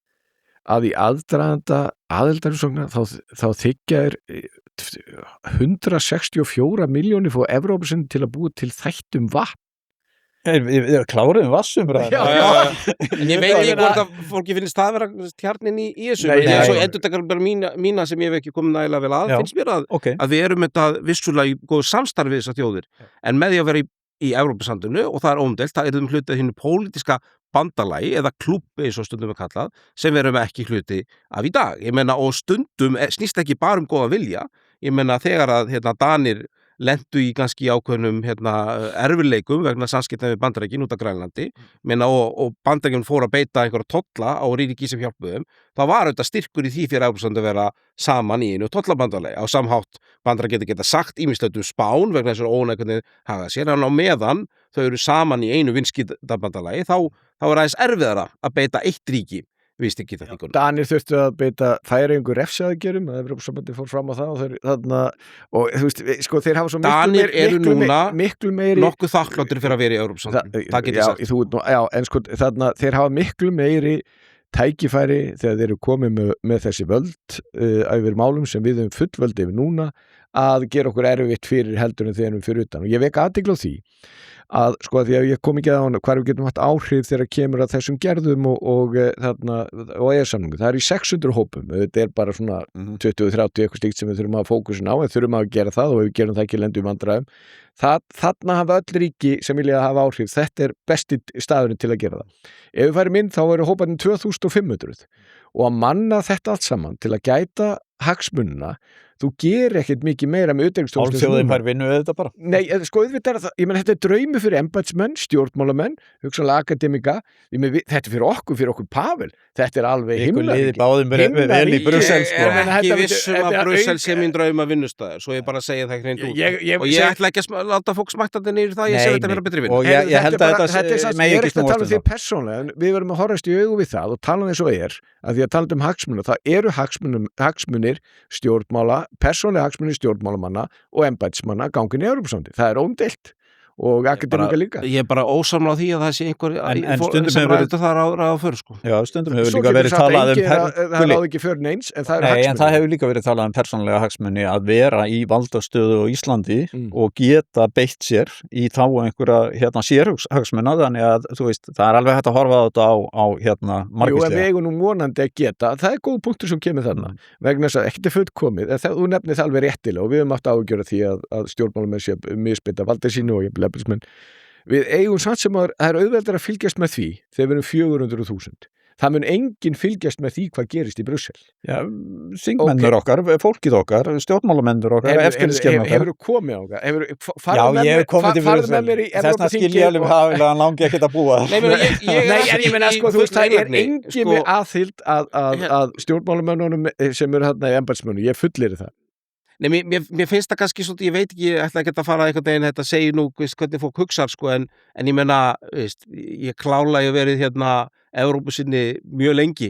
að í aðdraganda aðildarumsókna þá þykja 164 milljónir frá Evrópusinn til að búa til þættum vatn. Við kláruðum vassumræðina. En ég veit ekki hvort að fólki finnst það vera tjarnin í þessu. Svo endurtekar bara mína sem ég hef ekki komið nægilega vel að, finnst mér að við erum þetta vissulega í góðu samstarfi við þessar þjóðir, en með því að vera í Evrópusambandinu, og það óumdeilt, það erum hluti hinu pólitíska bandalagi eða klúbbi eins og stundum við kallað, sem við erum ekki hluti af í dag. Ég meina, og stundum snýst ekki bara góða vilja. Ég meina, þegar að Danir lentu í ganski ákveðnum erfiðleikum vegna samskipta við Bandaríkin út af Grænlandi, og Bandaríkin fór að beita einhverja tolla á ríki sem hjálpuðum, þá var auðvitað styrkur í því fyrir Evrópusambandið að vera saman í einu tollabandalagi. Á samhátt Bandaríkin geta sagt ýmislegt Spán vegna þessar ónægkunni haga sér, en á meðan þau eru saman í einu viðskiptabandalagi, þá er aðeins erfiðara að beita eitt ríki. Danir þurftu að beita Færeyingur refsiaðgerðum, að Evrópusambandið fór fram á það og þú veist, sko, þeir hafa svo Danir eru núna miklu meiri nokkuð þakkláttir fyrir að vera í Evrópusambandið, það get ég sagt. En sko, þeir hafa miklu meiri tækifæri þegar þeir eru komið með þessi völd yfir málum sem við höfum full völd yfir núna, að gera okkur erfitt fyrir heldur en þeir erum fyrir utan, og ég vek athygli á því að sko því að ég kom ekki að hvar við getum haft áhrif þegar kemur að þessum gerðum og EES-samningu. Það í 600 hópum, þetta bara svona 20-30 eitthvað slíkt sem við þurfum að fókusin á, en þurfum að gera það, og ef við gerum það ekki lendum í vandræðum. Þarna hafa öll ríki sem vilja hafa áhrif, þetta besti staðurinn til að gera það. Ef við færum inn þá eru hóparnir 2500 og að manna þetta allt saman til að gæta hagsmunina. Þú gerir ekkert mikið meira með utanríkisþjónustu. Álþjóðin fær vinnu við þetta bara. Nei, sko, auðvitað það, ég menn þetta draumi fyrir embættismenn, stjórnmálamenn, hugsanlega akademika, þetta fyrir okkur Pavel, þetta alveg himnaríki. Ykkur liði báðum vel í Brussel, sko. Ekki vissum að Brussel sé mín drauma vinnustæður, svo ég bara segja það hreint út. Og ég ætla ekki að láta fólk smætta þetta niður það, ég sé þetta vera betri vinn. Og ég held að þetta megi ekki snúast um það. Persónlega, við verðum að horfast í augu við það og tala eins og að því að tala hagsmuna, það eru hagsmunir stjórnmála, persónulega hagsmunir stjórnmálamanna og embættismanna gangin í Evrópusambandið. Það óumdeilt. og akademika líka. Ég bara ósamla á því að það sé einhver En stundum sem hefur verið- ræður það ráða för, sko. Já, stundum hefur Svo líka getur verið sagt að talað enginn það Gulli. ráð ekki för neins, en það eru Nei, en hagsmunir. það hefur líka verið talað persónlega hagsmuni að vera í valdastöðu á Íslandi og geta beitt sér í þá einhverja sérhagsmuna, þannig að þú veist, það er alveg hægt að horfa á þetta á Jú, en við margvíslega. eigum nú vonandi að geta, það er góð punktur sem kemur þarna, vegna þess að ekkert er fullkomið, en þú nefnir það alveg réttilega og við höfum átt áhyggjur af því að stjórnmálamenn sé misbeita valdi sínu og jafnvel embættismenn. Við eigum samt sem að það er auðveldar að fylgjast með því þegar við erum 400.000. Það mun enginn fylgjast með því hvað gerist í Brussel. Já, þingmennur okkar, fólkið okkar, stjórnmálamennur okkar, eftirlitskerfin okkar. Hefur þú komið á það? Já, ég hef komið til Brussel. Þessna skil ég alveg að hann langi ekkert að búa. Ég meina, sko, þú veist, það er enginn með aðhild að stjórnmálamennunum sem eru þarna í embættismönnum. Ég fullyri það. Nei, mér finnst það kannski svolítið, ég veit ekki, ég ætla ekki að fara einhvern veginn, þetta segir nú, veist, hvernig fólk hugsar, sko, en ég menna, veist, ég klála verið Evrópusinni mjög lengi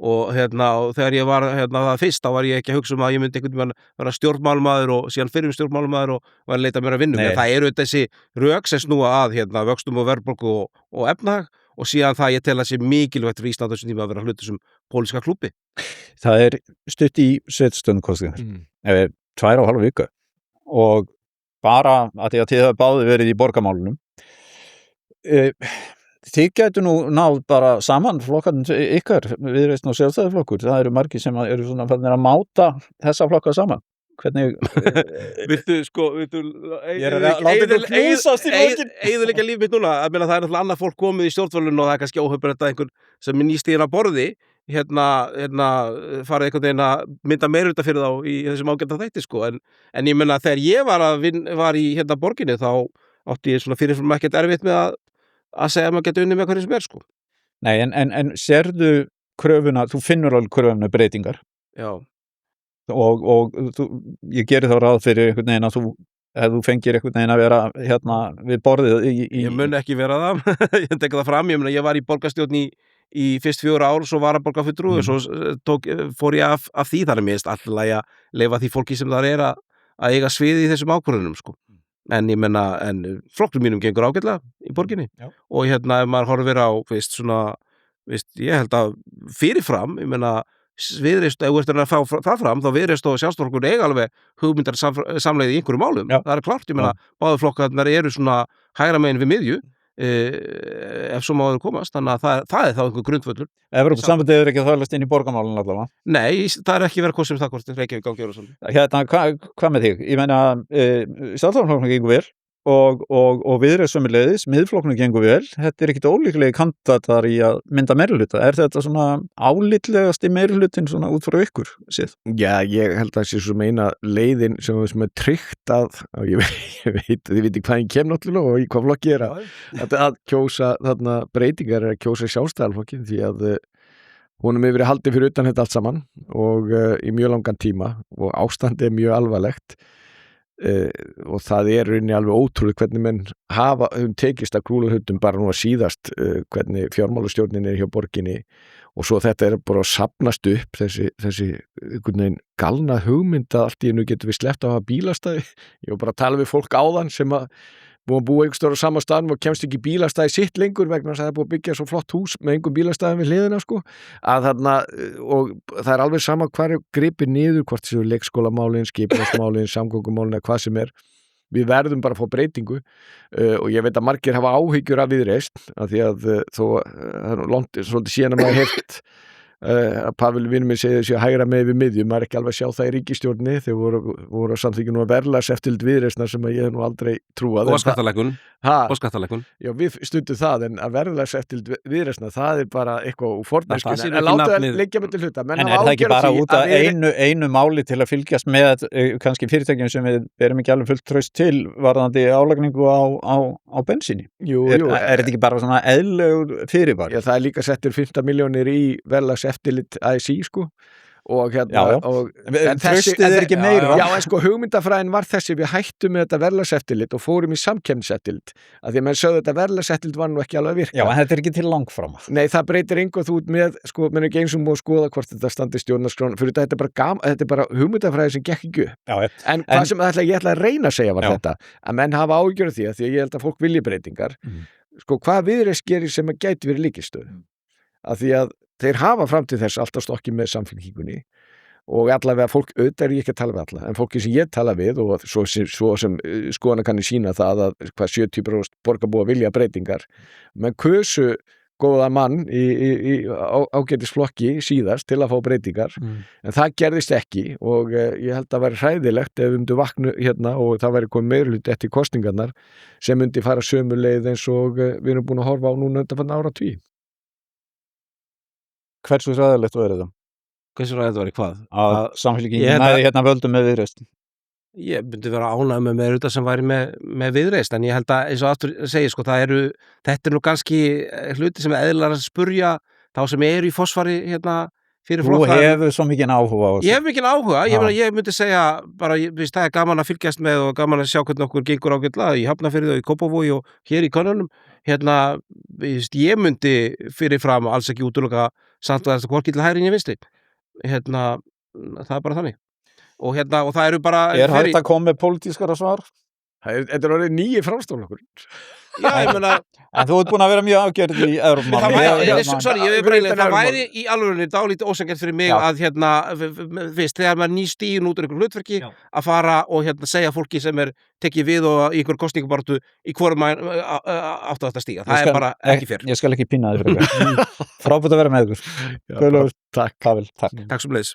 og þegar ég var það fyrst, þá var ég ekki að hugsa að ég myndi einhvern veginn vera stjórnmálamaður og síðan fyrrum stjórnmálamaður og var að leita mér að vinnu. En það eru þessi rök sem snúa að vöxtum og verðbólgu og efnahag og síðan það ég tel að sé mikilvægt fyrir Ísland á þessum tíma að vera hlutur sem pólitíska klúbbi. Það er stutt í sveitarstjórnarkosningar. 2,5 viku og bara að því að þið hafa báði verið í borgarmálunum. Þið gætu nú náð bara saman flokkarnir ykkar, Viðreisn og Sjálfstæðisflokkur. Það eru margir sem eru svona farnir að máta þessa flokka saman. Hvernig Viltu ég er að láta ykkur knúsast í lokin. Eyðileggja líf mitt núna, það er náttúrulega annað fólk komið í stjórnvölinu og það er kannski óhöfbreytt að einhver sem er nýstíðin að borði farið einhvern veginn að mynda meirihluta fyrir þá í þessum ágæta þætti, sko, en ég meina þegar ég var í borginni þá átti ég svona fyrirfram ekkert erfitt með að segja að maður geti unnið með hverju sem er, sko. Nei, en sérðu kröfuna, þú finnur alveg kröfuna breytingar. Já. Og ég geri þá ráð fyrir einhvern veginn að ef þú fengir einhvern veginn að vera við borðið í... Ég mun ekki vera það, ég tek það fram, ég var í borgarstjórn í fyrst 4 ár, svo var að borgarfulltrúi og svo fór ég af því, þar er mér alltaf að leyfa því fólki sem þar er að eiga svið í þessum ákvörðunum, sko. En ég menna, flokknum mínum gengur ágætlega í borginni. Já. Og ef maður horfir á, ég held að fyrirfram, ég menna, Viðreisn, ef þú ert að fá það fram, þá Viðreisn og Sjálfstæðisflokkur eiga alveg hugmyndar samleið í einhverjum málum. Já. Það er klárt, ég menna, báðu flokkarnir eru svona hægra megin við miðju, ef svo máður komast, þannig að það er þá einhver grundvöllur. Evrópusambandið er ekki að þvælast inn í borgarmálun allavega? Nei, það er ekki verið hvort sem það hvort Reykjavík á að gera svona. Hvað með þig? Ég meina, Sjálfstæðisflokknum gengur vel og Viðreisn sömuleiðis, Miðflokknum gengur vel. Þetta er ekkit ólíklegi kandidatar í að mynda meirihluta. Er þetta svona álitlegasti meirihlutin svona út frá ykkur, séð? Já, ég held að það sé svona eina leiðin sem er tryggt að ég veit ekki hvað ég kem náttúrulega og í hvað flokki er að kjósa þarna breytingar er að kjósa Sjálfstæðisflokkin því að honum hefur verið haldið fyrir utan þetta allt saman og í mjög langan tíma og ástandið er mjög alvarlegt. Og það er rauninni alveg ótrúlega hvernig menn tekist að krúla hlutum bara nú að síðast hvernig fjármálastjórnin er hjá borginni og svo þetta er bara að safnast upp þessi einhvern veginn galna hugmynd að allt í einu getum við sleppt að hafa bílastæði. Ég var bara að tala við fólk áðan sem að búið að búa einhver stór á sama staðnum og kemst ekki bílastæði sitt lengur vegna þess að það er búið að byggja svo flott hús með einhver bílastæðum við hliðina, sko, að þarna og það er alveg sama hvar er gripið niður, hvort þessu leikskólamálin, skipulagsmálin, samgöngumálin eða hvað sem er. Við verðum bara að fá breytingu og ég veit að margir hafa áhyggjur af Viðreisn af því að þó það er langt svolítið síðan að maður heyrt að Pavel vinur minn segir þessi að hægra með við miðjum, maður er ekki alveg að sjá það í ríkisstjórninni þegar voru að samþykkja nú að verðlagseftirlit Viðreisnar sem að ég hef nú aldrei trúað. Og skattalækkun. Já, við stundum það en að verðlagseftirlit Viðreisnar, það er bara eitthvað úr forneskjunni, en láta það liggja með til hluta. En er það ekki bara út af einu máli til að fylgjast með kannski fyrirtækjum sem við berum ekki alveg fullt traust til varðandi álagningu á bensíni? Jú. Er þetta ekki bara svona eðlilegur fyrirvar? Já, það er líka settur 15 milljónir í verðlagseftirlit ASÍ, sko, og hérna tröstið er ekki meira. Já, en sko hugmyndafræðin var þessi, við hættum með þetta verðlagseftirlit og fórum í samkeppniseftirlit, af því að menn sögðu þetta verðlagseftirlit var nú ekki alveg að virka. Já, en þetta er ekki til langframa. Nei, það breytir engu, þú út með, sko, menn ekki eins og múið skoða hvort þetta standi stjórnarskrán, fyrir þetta er bara hugmyndafræði sem gekk ekki upp. Já, en hvað sem ég ætla að reyna að segja var þetta, að menn hafa áhyggjur af því að ég held að fólk vilji breytingar, sko, hvað Viðreisn gerir sem að gæti verið lykilstöð, af því að þeir hafa fram til þess alltaf stokkið með Samfylkingunni og allavega fólk, auðvitað er ég ekki að tala við alla, en fólki sem ég tala við og svo sem skoðanakannir sína það að hvað 70% borgarbúa vilja breytingar, menn kusu góða mann í ágætisflokki síðast til að fá breytingar, en það gerðist ekki og ég held að væri hræðilegt ef við myndum vakna hérna og það væri komið meirihluti eftir kosningarnar sem myndi fara sömu leið eins og við erum búin að horfa á núna undanfarna áratví. Hversu ræðilegt var þetta? Hversu ræðilegt var í hvað? Að Samfylkingin næði hérna völdum með Viðreisn. Ég myndi vera ánægð með meirihluta sem væri með Viðreisn, en ég held að eins og aftur segir, sko, þetta er nú kannski hluti sem er eðlilega að spurja þá sem eru í fósfari hérna fyrir flokka. Þú hefur svo mikinn áhuga á þessu. Ég hef mikinn áhuga, ég myndi segja bara, það er gaman að fylgjast með og gaman að sjá hvernig okkur gengur ágætlega í Hafnarfirði og í Kópavogi og hér í könnunum. Hérna, ég myndi fyrirfram alls ekki útiloka samt að þetta hvorki til hægri né vinstri. Hérna, það er bara þannig. Og það eru bara... Er hægt að koma með pólitískara svar? Þetta er orðið 9 framstofnokkur. Já, ég meina... En þú ert búin að vera mjög afgjörð í Evrópumálum. Það væri í alvörunni dálítið ósanngjarnt fyrir mig að þegar maður ný stíðin út úr einhver hlutverki að fara og segja fólki sem er tekið við og í einhver kosningabaráttu í hvorum maður áttu þetta stíga. Það er bara ekki fér. Ég skal ekki pína þig fyrir það. Frábært að vera með ykkur. Takk. Takk. Takk sem leiðis.